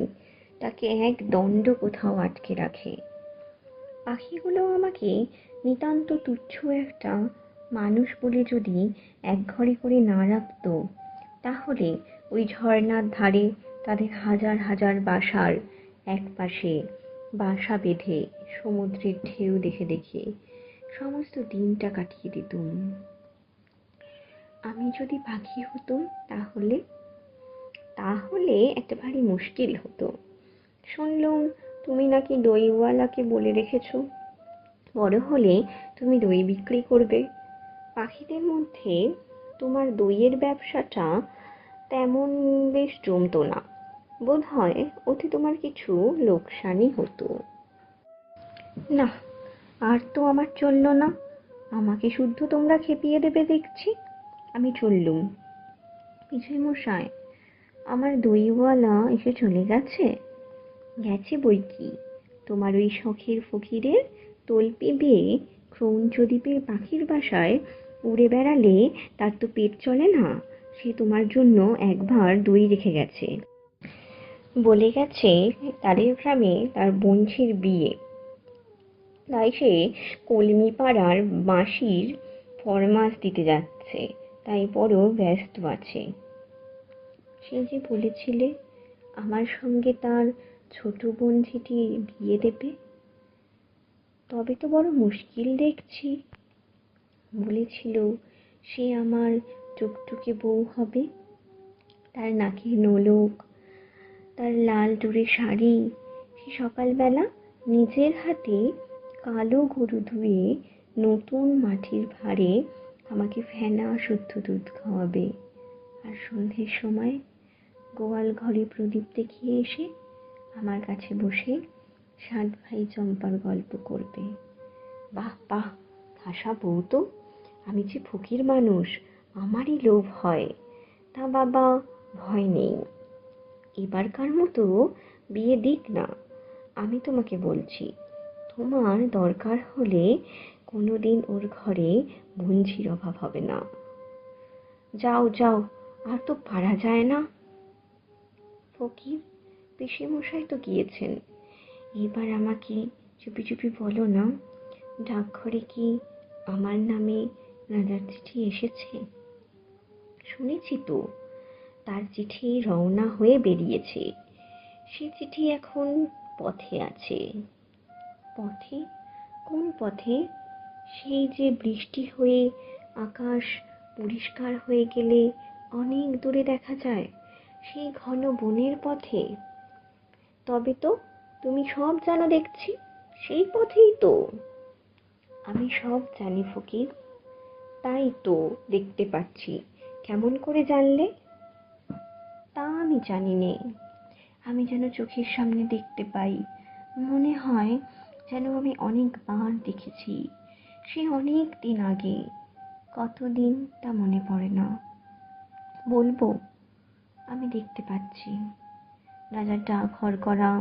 তাকে এক দণ্ড কোথাও আটকে রাখে। পাখিগুলো আমাকে নিতান্ত তুচ্ছ একটা মানুষ বলে যদি একঘরে করে না রাখতো, তাহলে ওই ঝর্ণার ধারে তাদের হাজার হাজার বাসার একপাশে বাসা বেঁধে সমুদ্রের ঢেউ দেখে দেখে সমস্ত দিনটা কাটিয়ে দিতুম। আমি যদি পাখি হতুম, তাহলে তাহলে একটা ভারী মুশকিল হতো। শুনলুম তুমি নাকি দইওয়ালাকে বলে রেখেছো, বড় হলে তুমি দই বিক্রি করবে। পাখিদের মধ্যে তোমার দইয়ের ব্যবসাটা তেমন বেশ জমতো না, বোধ হয় ওতে তোমার কিছু লোকসানই হতো। না, আর তো আমার চলল না। আমাকে শুদ্ধ তোমরা খেপিয়ে দেবে দেখছি। আমি চললুম। পিছাই মশাই, আমার দইওয়ালা এসে চলে গেছে। গেছে বই কি, তোমার ওই শখের ফকিরের তলপি বেয়ে ক্রৌঞ্চদ্বীপের পাখির বাসায় উড়ে বেড়ালে তার তো পেট চলে না। সে তোমার জন্য একবার দই রেখে গেছে। বলে গেছে তাদের গ্রামে তার বোনঝির বিয়ে, তাই সে কলমি পাড়ার মাসির ফরমাস দিতে যাচ্ছে, তাই বড় ব্যস্ত আছে। সে যে বলেছিলে আমার সঙ্গে তার ছোট বোনঝিটির বিয়ে দেবে, তবে তো বড় মুশকিল দেখছি। বলেছিল সে আমার টুকটুকে বউ হবে। তার নাকের নোলক, তার লাল ডোরে শাড়ি, সে সকালবেলা নিজের হাতে কালো গরু ধুয়ে নতুন মাটির ভাঁড়ে আমাকে ফেনা শুদ্ধ দুধ খাওয়াবে, আর সন্ধ্যের সময় গোয়াল ঘরে প্রদীপ দেখিয়ে এসে আমার কাছে বসে 7 ভাই চম্পার গল্প করবে। বাহ বাহ, ঠাসা বউ তো! আমি যে ফকির মানুষ, আমারই লোভ হয়। তা বাবা, ভয় নেই, এবারকার মতো বিয়ে দিক না। আমি তোমাকে বলছি, তোমার দরকার হলে কোনোদিন ওর ঘরে ভুঞ্জির অভাব হবে না। যাও যাও, আর তো পারা যায় না। ফকির, পিসেমশাই তো গিয়েছেন, এবার আমাকে চুপি চুপি বলো না, ডাকঘরে কি আমার নামে রাজার চিঠি এসেছে? শুনেছি তো, তার চিঠি রওনা হয়ে বেরিয়েছে। সে চিঠি এখন পথে আছে। পথে? কোন পথে? সেই যে বৃষ্টি হয়ে আকাশ পরিষ্কার হয়ে গেলে অনেক দূরে দেখা যায়, সেই ঘন বনের পথে। তবে তো তুমি সব জানো দেখছি, সেই পথেই তো। আমি সব জানি ফকির, তাই তো দেখতে পাচ্ছি। কেমন করে জানলে? তা আমি জানি নে, আমি যেন চোখের সামনে দেখতে পাই, মনে হয় যেন আমি অনেকবার দেখেছি, সে অনেক দিন আগে। কতদিন তা মনে পড়ে না। বলবো, আমি দেখতে পাচ্ছি রাজার ডাকঘর করা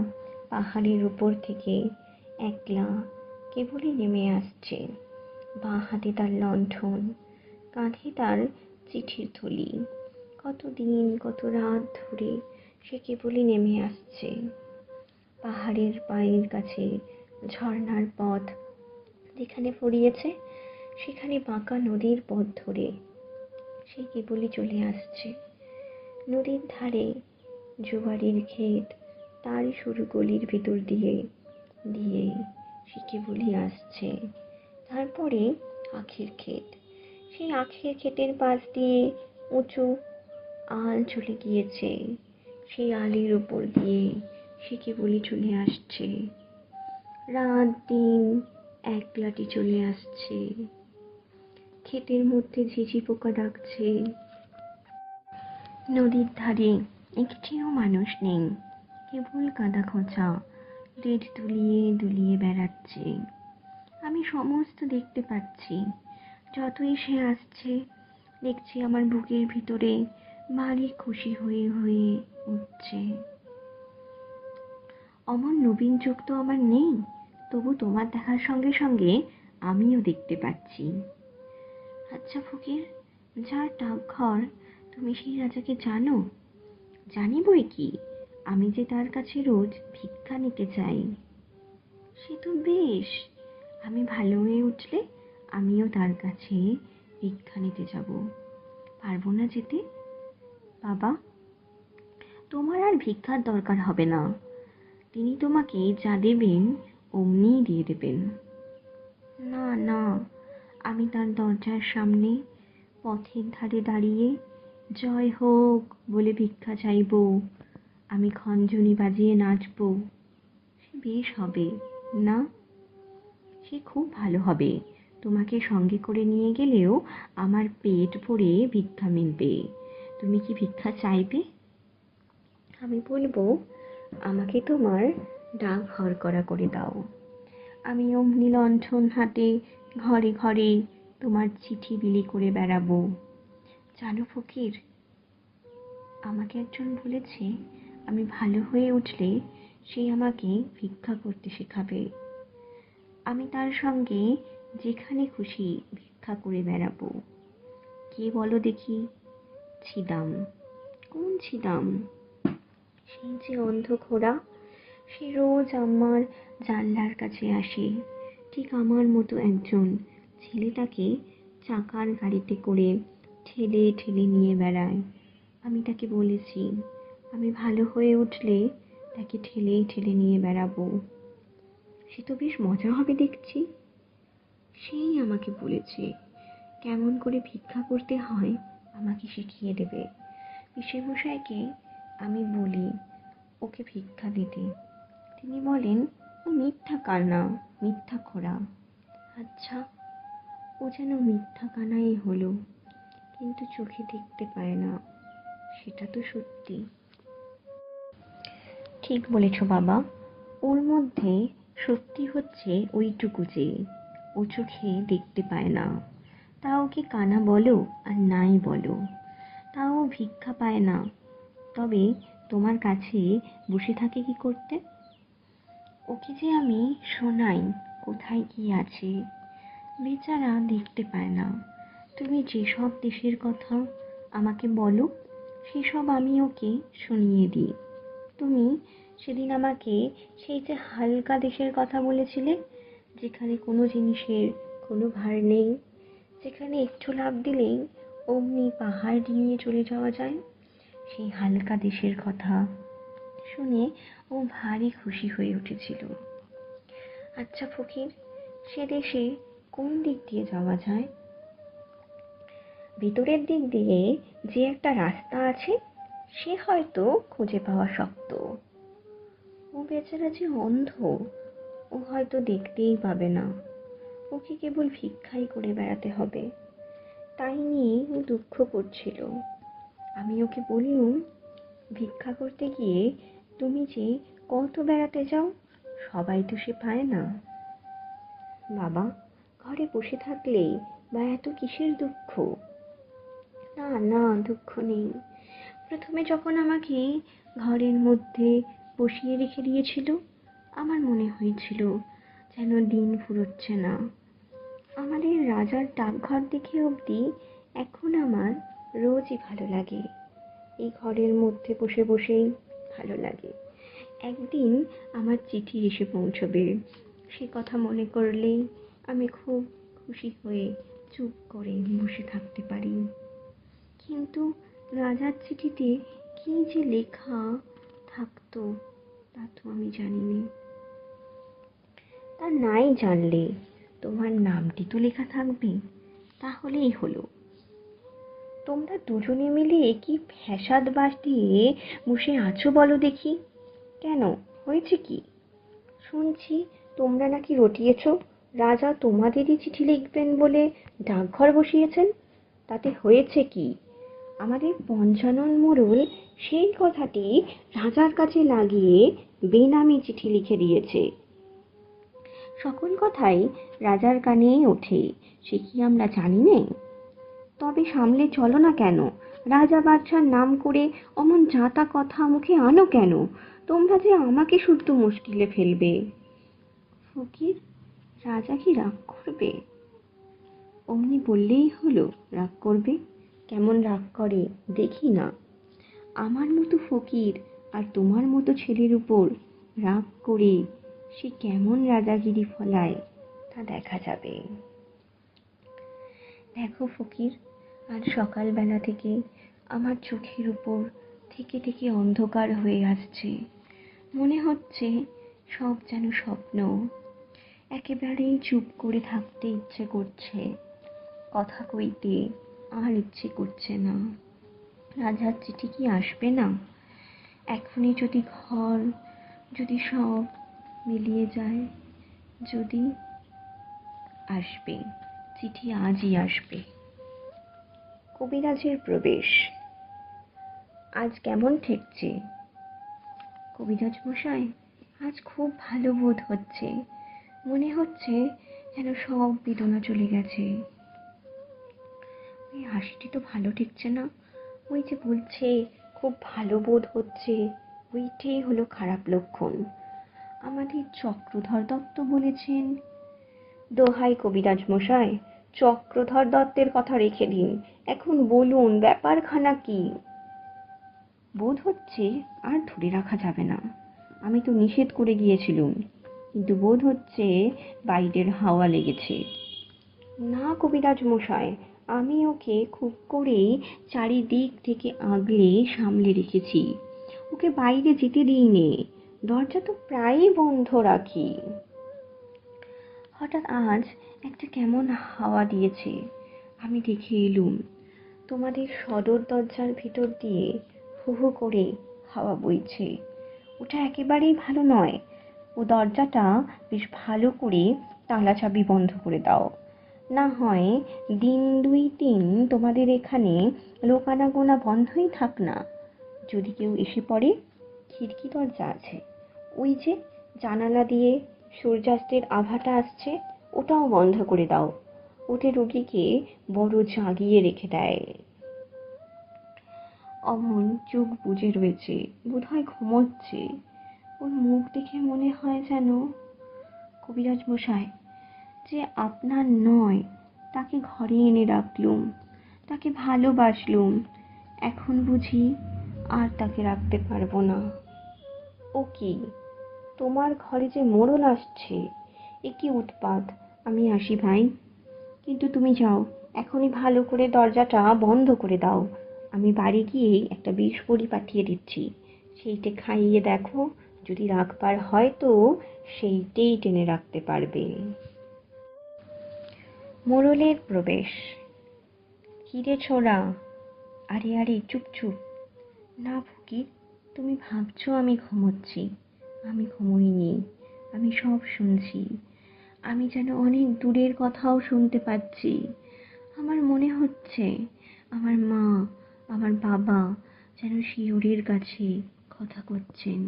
পাহাড়ের উপর থেকে একলা কেবলই নেমে আসছে। বাঁ হাতে তার লণ্ঠন, কাঁধে তার চিঠির থলি। কতদিন কত রাত ধরে সে কেবলই নেমে আসছে। পাহাড়ের পায়ের কাছে ঝর্ণার পথ যেখানে ফুরিয়েছে, সেখানে বাঁকা নদীর পথ ধরে সে কেবলই চলে আসছে। নদীর ধারে জোয়ারের ক্ষেত, তারই সরু গলির ভিতর দিয়ে দিয়ে সে কেবলই আসছে। তারপরে আখের ক্ষেত, সেই আখের ক্ষেতের পাশ দিয়ে উঁচু আল চলে গিয়েছে, সেই আলের উপর দিয়ে সে কেবলই চলে আসছে। রাত দিন একলাটি চলে আসছে। ক্ষেতের মধ্যে ঝিঝি পোকা ডাকছে। নদীর ধারে একটিও মানুষ নেই, কেবল কাদা খোঁচা রেড দুলিয়ে দুলিয়ে বেড়াচ্ছে। আমি সমস্ত দেখতে পাচ্ছি। যতই সে আসছে, দেখছি আমার বুকের ভিতরে ভারী খুশি হয়ে হয়ে উঠছে। অমন নবীন চোখ তো আমার নেই, তবু তোমার দেখার সঙ্গে সঙ্গে আমিও দেখতে পাচ্ছি। আচ্ছা ফকির, যার ডাকঘর, তুমি সেই রাজাকে জানো? জানি বই কি, আমি যে তার কাছে রোজ ভিক্ষা নিতে চাই। সে তো বেশ, আমি ভালো হয়ে উঠলে আমিও তার কাছে ভিক্ষা নিতে যাব। পারবো না যেতে? বাবা, তোমার আর ভিক্ষার দরকার হবে না, তিনি তোমাকে যা দেবেন অমনিই দিয়ে দেবেন। না না, আমি তার দরজার সামনে পথের ধারে দাঁড়িয়ে জয় হোক বলে ভিক্ষা চাইব, আমি খঞ্জনি বাজিয়ে নাচব। সে বেশ হবে না? সে খুব ভালো হবে। তোমাকে সঙ্গে করে নিয়ে গেলেও আমার পেট ভরে ভিক্ষা মিলবে। তুমি কি ভিক্ষা চাইবে? আমি বলবো, আমাকে তোমার ডাকঘর করা করে দাও। আমি অমনি লণ্ঠন হাতে ঘরে ঘরে তোমার চিঠি বিলি করে বেড়াবো। জানো ফকির, আমাকে একজন বলেছে, আমি ভালো হয়ে উঠলে সে আমাকে ভিক্ষা করতে শেখাবে। আমি তার সঙ্গে যেখানে খুশি ভিক্ষা করে বেড়াবো। কে বলো দেখি? ছিদাম। কোন ছিদাম? সেই যে অন্ধ ঘোড়া, সে রোজ আমার জানলার কাছে আসে। ঠিক আমার মতো একজন ছেলেটাকে চাকার গাড়িতে করে ঠেলে ঠেলে নিয়ে বেড়ায়। আমি তাকে বলেছি, আমি ভালো হয়ে উঠলে তাকে ঠেলে ঠেলে নিয়ে বেড়াবো। সে তো বেশ মজা হবে দেখছি। সেই আমাকে বলেছে কেমন করে ভিক্ষা করতে হয়, আমাকে শিখিয়ে দেবে। পিসেমশাইকে আমি বলি ওকে ভিক্ষা দিতে, তিনি বলেন ও মিথ্যা কানা, মিথ্যা খোড়া। আচ্ছা, ও যেন মিথ্যা কানাই হলো, কিন্তু চোখে দেখতে পায় না, সেটা তো সত্যি। ঠিক বলেছ বাবা, ওর মধ্যে সত্যি হচ্ছে ওইটুকু যে ও চোখে দেখতে পায় না। তাও কি কানা বলো আর নাই বলো, তাও ভিক্ষা পায় না। তবে তোমার কাছে বসে থাকে কি করতে? ওকে যে আমি শোনাই, কোথায় কি আছে। বেচারা দেখতে পায় না। তুমি যেসব দেশের কথা আমাকে বলো সেসব আমি ওকে শুনিয়ে দিই। তুমি সেদিন আমাকে সেই যে হালকা দেশের কথা বলেছিলে, যেখানে কোনো জিনিসের কোনো ভার নেই, যেখানে একটু লাফ দিলেই অমনি পাহাড় ডিঙিয়ে চলে যাওয়া যায়, সেই হালকা দেশের কথা শুনে ও ভারী খুশি হয়ে উঠেছিল। আচ্ছা ফকির, সে দেশে কোন দিক দিয়ে যাওয়া যায়? ভিতরের দিক দিয়ে যে একটা রাস্তা আছে সে হয়তো খুঁজে পাওয়া শক্ত। ও বেচারা যে অন্ধ, ও হয়তো দেখতেই পাবে না। ওকে কেবল ভিক্ষাই করে বেড়াতে হবে। তাই নিয়ে ও দুঃখ করছিল। আমি ওকে বললুম, ভিক্ষা করতে গিয়ে তুমি যে কত বেড়াতে যাও, সবাই তো সে পায় না। বাবা, ঘরে বসে থাকলেই বা এত কিসের দুঃখ? না না, দুঃখ নেই। প্রথমে যখন আমাকে ঘরের মধ্যে বসিয়ে রেখে দিয়েছিল, আমার মনে হয়েছিল যেন দিন ফুরোচ্ছে না। আমাদের রাজার ডাকঘর দেখে অবধি এখন আমার রোজই ভালো লাগে। এই ঘরের মধ্যে বসে বসেই ভালো লাগে। একদিন আমার চিঠি এসে পৌঁছবে, সে কথা মনে করলেই আমি খুব খুশি হয়ে চুপ করে বসে থাকতে পারি। কিন্তু রাজার চিঠিতে কি যে লেখা থাকতো তা তো আমি জানি না। তা নাই জানলে তোমার নামটি তো লেখা থাকবে, তাহলেই হলো। তোমরা দুজনে মিলে কি ফ্যাসাদ বাস দিয়ে বসে আছো বলো দেখি? কেন, হয়েছে কি? শুনছি তোমরা নাকি রটিয়েছ রাজা তোমাদেরই চিঠি লিখবেন বলে ডাকঘর বসিয়েছেন। তাতে হয়েছে কি? আমাদের পঞ্চানন মোড়ল সেই কথাটি রাজার কাছে লাগিয়ে বেনামে চিঠি লিখে দিয়েছে। সকল কথাই রাজার কানে ওঠে, সে কি আমরা জানি নে? তবে সামলে চলো না কেন? রাজা বাদশার নাম করে অমন যাতা কথা মুখে আনো কেন? তোমরা যে আমাকে শুদ্ধ মুশকিলে ফেলবে। ফকির, রাজা কি রাগ করবে? অমনি বললেই হলো রাগ করবে? কেমন রাগ করে দেখি না। আমার মতো ফকির আর তোমার মতো ছেলের উপর রাগ করে সে কেমন রাজাগিরি ফলায় তা দেখা যাবে। দেখো ফকির, আজ সকালবেলা থেকে আমার চোখের উপর থেকে থেকে অন্ধকার হয়ে আসছে। মনে হচ্ছে সব যেন স্বপ্ন। একেবারেই চুপ করে থাকতে ইচ্ছে করছে, কথা কইতে আর ইচ্ছে করছে না। রাজার চিঠি কি আসবে না? এখনই যদি ঘর, যদি সব মিলিয়ে যায়, যদি আসবে, চিঠি আজই আসবে। কবিরাজের প্রবেশ। আজ কেমন ঠেকছে? কবিরাজ মশাই, আজ খুব ভালো বোধ হচ্ছে। মনে হচ্ছে যেন সব বেদনা চলে গেছে। ওই হাসিটি তো ভালো ঠেকছে না। ওই যে বলছে খুব ভালো বোধ হচ্ছে, ওইটাই হলো খারাপ লক্ষণ। আমাদের চক্রধর দত্ত বলেছেন। দোহাই কবিরাজ মশাই, চক্রধর দত্তের কথা রেখে দিন, এখন বলুন ব্যাপারখানা কি? বোধ হচ্ছে আর ধরে রাখা যাবে না। আমি তো নিষেধ করে গিয়েছিলুম, কিন্তু বোধ হচ্ছে বাইরের হাওয়া লেগেছে। না কবিরাজ মশাই, আমি ওকে খুব করেই চারিদিক থেকে আগলে সামলে রেখেছি। ওকে বাইরে যেতে দিইনি, দরজা তো প্রায়ই বন্ধ রাখি। হঠাৎ আজ একটা কেমন হাওয়া দিয়েছে, আমি দেখে এলুম তোমাদের সদর দরজার ভিতর দিয়ে হু হু করে হাওয়া বইছে। ওটা একেবারেই ভালো নয়। ও দরজাটা বেশ ভালো করে তালা চাবি বন্ধ করে দাও। না হয় দিন 2-3 তোমাদের এখানে লোক আনাগোনা বন্ধই থাক না। যদি কেউ এসে পড়ে, খিড়কি দরজা আছে, ওই যে জানালা দিয়ে সূর্যাস্তের আভাটা আসছে, ওটাও বন্ধ করে দাও। ওতে রোগীকে বড় জাগিয়ে রেখে দেয়। অমন চোখ বুজে রয়েছে, বোধহয় ঘুমোচ্ছে। ওর মুখ দেখে মনে হয় যেন কবিরাজ মশাই, যে আপনার নয় তাকে ঘরে এনে রাখলুম, তাকে ভালোবাসলুম, এখন বুঝি আর তাকে রাখতে পারবো না। ও কি, তোমার ঘরে যে মোড়ল আসছে, এ কি উৎপাত! আমি আসি ভাই, কিন্তু তুমি যাও, এখনই ভালো করে দরজাটা বন্ধ করে দাও। আমি বাড়ি গিয়ে একটা বিষ বড়ি পাঠিয়ে দিচ্ছি, সেইটে খাইয়ে দেখো, যদি রাখবার হয় তো সেইটেই টেনে রাখতে পারবে। মোড়লের প্রবেশ। কিরে ছোড়া, আরে আরে চুপ চুপ! না ফকির, তুমি ভাবছো আমি ঘুমোচ্ছি, আমি ঘুমোইনি, আমি সব শুনছি। আমি যেন অনেক দূরের কথাও শুনতে পাচ্ছি। আমার মনে হচ্ছে আমার মা, আমার বাবা যেন শিউরের কাছে কথা করছেন।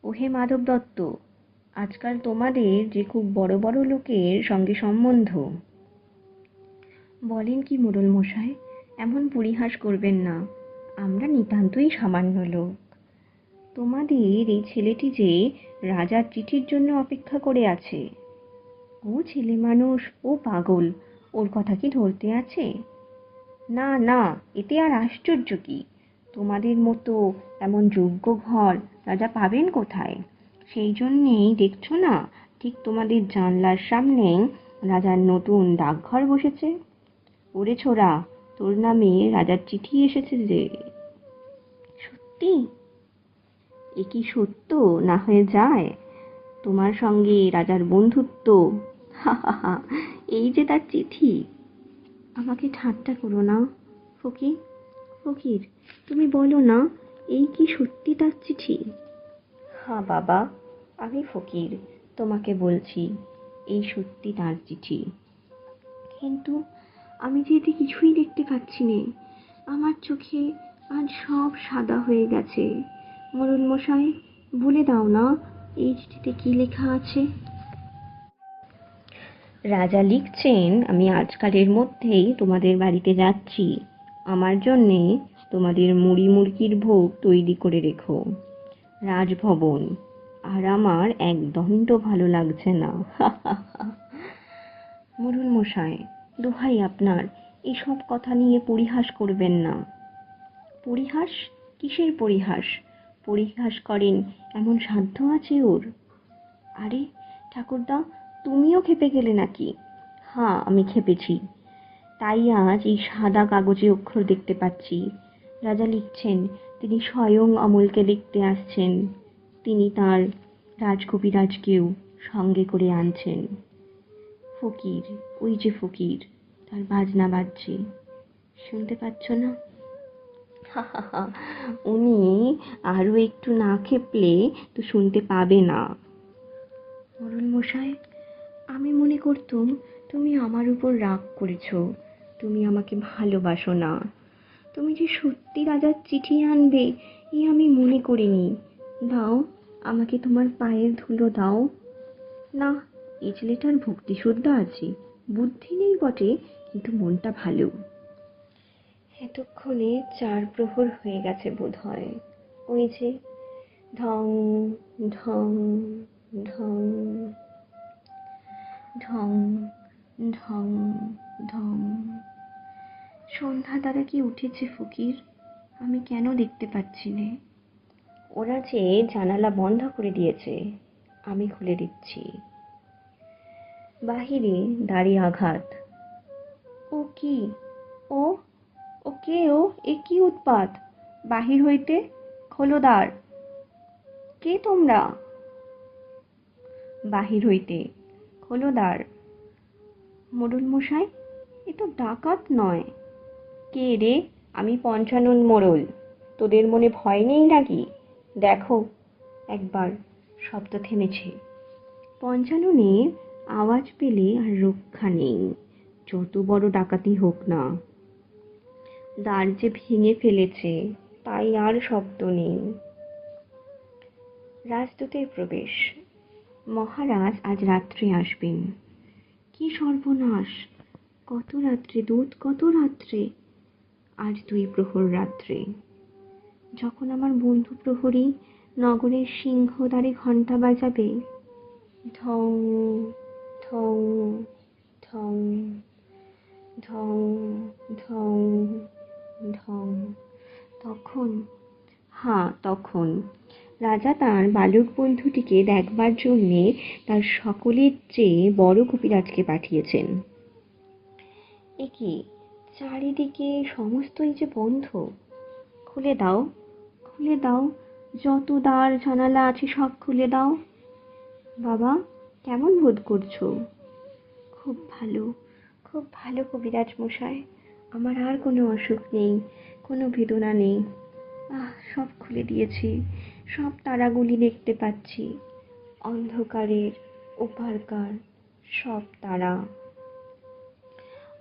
ওহে মাধব দত্ত, আজকাল তোমাদের যে খুব বড় বড় লোকের সঙ্গে সম্বন্ধ। বলেন কি মোড়ল মশাই, এমন পরিহাস করবেন না, আমরা নিতান্তই সামান্য লোক। তোমাদের এই ছেলেটি যে রাজার চিঠির জন্য অপেক্ষা করে আছে। ও ছেলে মানুষ, ও পাগল, ওর কথা কি ধরতে আছে? না না, এতে আর আশ্চর্য কি? তোমাদের মতো এমন যোগ্য ঘর রাজা পাবেন কোথায়? সেই জন্যেই দেখছো না, ঠিক তোমাদের জানলার সামনে রাজার নতুন ডাকঘর বসেছে। ওরে ছোড়া, তোর নামে রাজার চিঠি এসেছে যে। সত্যি? এ কি সত্য না হয়ে যায়? তোমার সঙ্গে রাজার বন্ধুত্ব, হা হা হা, এই যে তার চিঠি। আমাকে ঠাট্টা করো না ফকির, ফকির, তুমি বলো না, এই কি সত্যি তার চিঠি? হ্যাঁ বাবা, আমি ফকির, তোমাকে বলছি, এই সত্যি তার চিঠি। কিন্তু আমি যে এতে কিছুই দেখতে পাচ্ছি নে, আমার চোখে আজ সব সাদা হয়ে গেছে। মোড়ল মশাই, বলে দাও না, এই চিঠিতে কি লেখা আছে? রাজা লিখছেন, আমি আজকালের মধ্যেই তোমাদের বাড়িতে যাচ্ছি, আমার জন্যে তোমাদের মুড়ি মুড়কির ভোগ তৈরি করে রেখো। রাজভবন। আর আমার একদণ্ড ভালো লাগছে না। মোড়ল মশাই, দোহাই আপনার, এসব কথা নিয়ে পরিহাস করবেন না। পরিহাস? কিসের পরিহাস? পরিহাস করেন এমন সাধ্য আছে ওর? আরে ঠাকুরদা, তুমিও খেপে গেলে নাকি? হ্যাঁ, আমি খেপেছি। তাই আজ এই সাদা কাগজে অক্ষর দেখতে পাচ্ছি। রাজা লিখছেন, তিনি স্বয়ং অমলকে দেখতে আসছেন, তিনি তার রাজকবিরাজকেও সঙ্গে করে আনছেন। ফকির, ওই যে ফকির, তার বাজনা বাজছে, শুনতে পাচ্ছ না? উনি আরো একটু না খেপলে তো শুনতে পাবে না। মোড়ল মশাই, আমি মনে করতুম তুমি আমার উপর রাগ করেছো, তুমি আমাকে ভালোবাসো না। তুমি যে সত্যি রাজার চিঠি আনবে, এ আমি মনে করিনি। দাও, আমাকে তোমার পায়ের ধুলো দাও। না, এই ছেলেটার ভক্তি শ্রদ্ধা আছে, বুদ্ধি নেই বটে, কিন্তু মনটা ভালো। এতক্ষণে 4 প্রহর হয়ে গেছে বোধ হয়। ওই যে ঢং ঢং ঢং ঢং ঢং ঢং। সন্ধ্যা দ্বারা কি উঠেছে ফকির? আমি কেন দেখতে পাচ্ছি নে? ওরা যে জানালা বন্ধ করে দিয়েছে, আমি খুলে দিচ্ছি। বাহিরে দাঁড়িয়ে আঘাত। ও কি? ও ও কে ও? এ কি উৎপাত! বাহির হইতে, খোলো দ্বার। কে তোমরা? বাহির হইতে, খোলো দ্বার। মোড়ল মশাই, এ তো ডাকাত নয়। কে রে? আমি পঞ্চানন মোড়ল। তোদের মনে ভয় নেই নাকি? দেখো একবার। শব্দ থেমেছে। পঞ্চাননের আওয়াজ পেলে আর রক্ষা নেই, যত বড় ডাকাতি হোক না। দ্বার যে ভেঙে ফেলেছে, তাই আর শব্দ নেই। রাজদূতের প্রবেশ। মহারাজ আজ রাত্রে আসবেন। কি সর্বনাশ! কত রাত্রে দূত, কত রাত্রে! আজ 2 প্রহর রাত্রে। যখন আমার বন্ধু প্রহরী নগরের সিংহদ্বারে ঘণ্টা বাজাবে, ঢং ঢং ঢং ঢং ঢং ঢং। তখন তখন রাজা তার বালক বন্ধুটিকে দেখবার জন্যে তার সকলের চেয়ে বড় কবিরাজকে পাঠিয়েছেন। এ কি, চারিদিকে সমস্তই যে বন্ধ। খুলে দাও, খুলে দাও, যত দ্বার জানালা আছে সব খুলে দাও। বাবা, কেমন বোধ করছো? খুব ভালো, খুব ভালো কবিরাজ মশাই। আমার আর কোনো অসুখ নেই, কোনো বেদনা নেই। সব খুলে দিয়েছি, সব তারাগুলি দেখতে পাচ্ছি, অন্ধকারের ওপারকার সব তারা।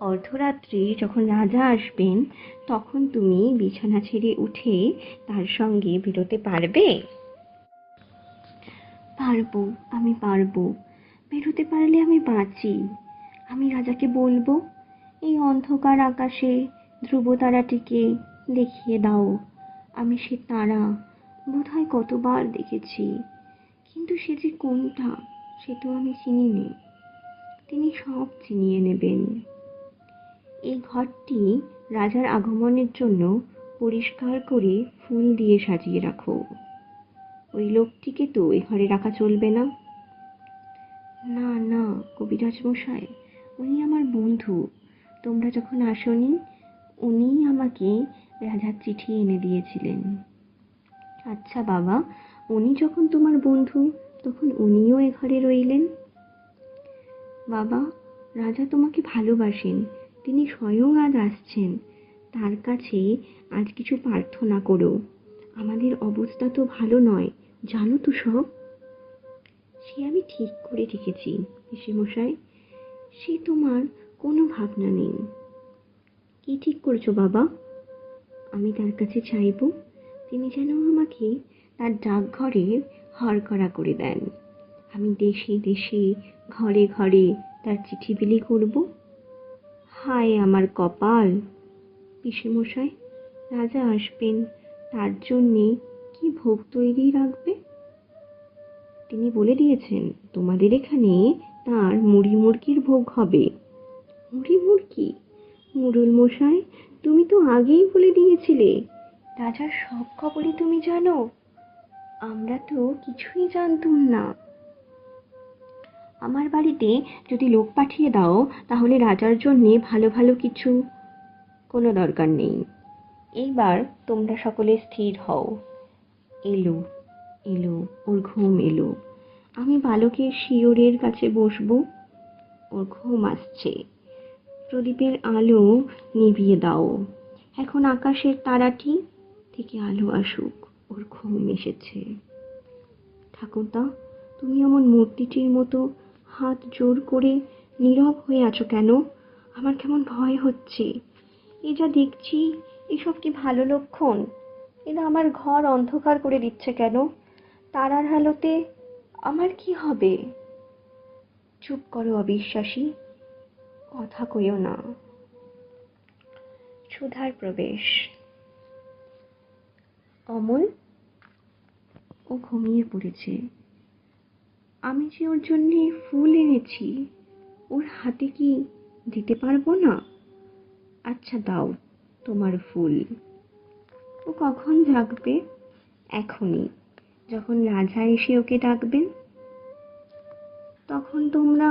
অর্ধরাত্রি যখন রাজা আসবেন, তখন তুমি বিছানা ছেড়ে উঠে তার সঙ্গে বেরোতে পারবে? পারবো, আমি পারবো। বেরোতে পারলে আমি বাঁচি। আমি রাজাকে বলবো, এই অন্ধকার আকাশে ধ্রুব তারাটিকে দেখিয়ে দাও। আমি সে তারা বোধহয় কতবার দেখেছি, কিন্তু সে যে কোনটা সে তো আমি চিনি নে। তিনি সব চিনিয়ে নেবেন। এই ঘরটি রাজার আগমনের জন্য পরিষ্কার করে ফুল দিয়ে সাজিয়ে রাখো। ওই লোকটিকে তো এ ঘরে রাখা চলবে না। না না কবিরাজ মশাই, উনি আমার বন্ধু। তোমরা যখন আসনি, উনিই আমাকে রাজার চিঠি এনে দিয়েছিলেন। আচ্ছা বাবা, উনি যখন তোমার বন্ধু, তখন উনিও এ ঘরে রইলেন। বাবা, রাজা তোমাকে ভালোবাসেন। তিনি স্বয়ং আজ আসছেন। তার কাছে আজ কিছু প্রার্থনা করো। আমাদের অবস্থা তো ভালো নয়, জানো তো সব। সে আমি ঠিক করে রেখেছি পিসেমশাই, সে তোমার কোনো ভাবনা নেই। কি ঠিক করেছো বাবা? আমি তার কাছে চাইব তিনি যেন আমাকে তার ডাকঘরে হরকরা করে দেন। আমি দেশে দেশে ঘরে ঘরে তার চিঠি বিলি করব। হায় আমার কপাল! পিসেমশাই, রাজা আসবেন, তার জন্যে কি ভোগ তৈরি রাখবে? তিনি বলে দিয়েছেন তোমাদের এখানে তার মুড়ি মুড়কির ভোগ হবে। মুড়ি মুড়কি? মোড়ল মশাই, তুমি তো আগেই বলে দিয়েছিলে রাজার সব খবরই তুমি জানো। আমরা তো কিছুই জানতুম না। আমার বাড়িতে যদি লোক পাঠিয়ে দাও, তাহলে রাজার জন্যে ভালো ভালো কিছু। কোনো দরকার নেই। এইবার তোমরা সকলে স্থির হও। এলো এলো, ওর ঘুম এলো। আমি বালকের শিয়রের কাছে বসবো। ওর ঘুম আসছে। প্রদীপের আলো নিভিয়ে দাও। এখন আকাশের তারাটি থেকে আলো আসুক। ওর ঘুম এসেছে। ঠাকুরদা, তুমি এমন মূর্তিটির মতো হাত জোর করে নীরব হয়ে আছো কেন? আমার কেমন ভয় হচ্ছে। এ যা দেখছি, এসব কি ভালো লক্ষণ? এরা আমার ঘর অন্ধকার করে দিচ্ছে কেন? তারার আলোতে আমার কি হবে? চুপ করো অবিশ্বাসী, কথা কইও না। সুধার প্রবেশ। অমল, ও ঘুমিয়ে পড়েছে। আমি যে ওর জন্যে ফুল এনেছি, ওর হাতে কি দিতে পারবো না? আচ্ছা দাও তোমার ফুল। ও কখন জাগবে? এখনই, যখন রাজা এসে ওকে ডাকবেন। তখন তোমরা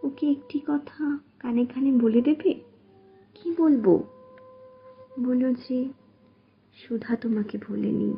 ওকে একটি কথা কানে কানে বলে দেবে। কি বলবো? বলো যে সুধা তোমাকে ভোলেনি।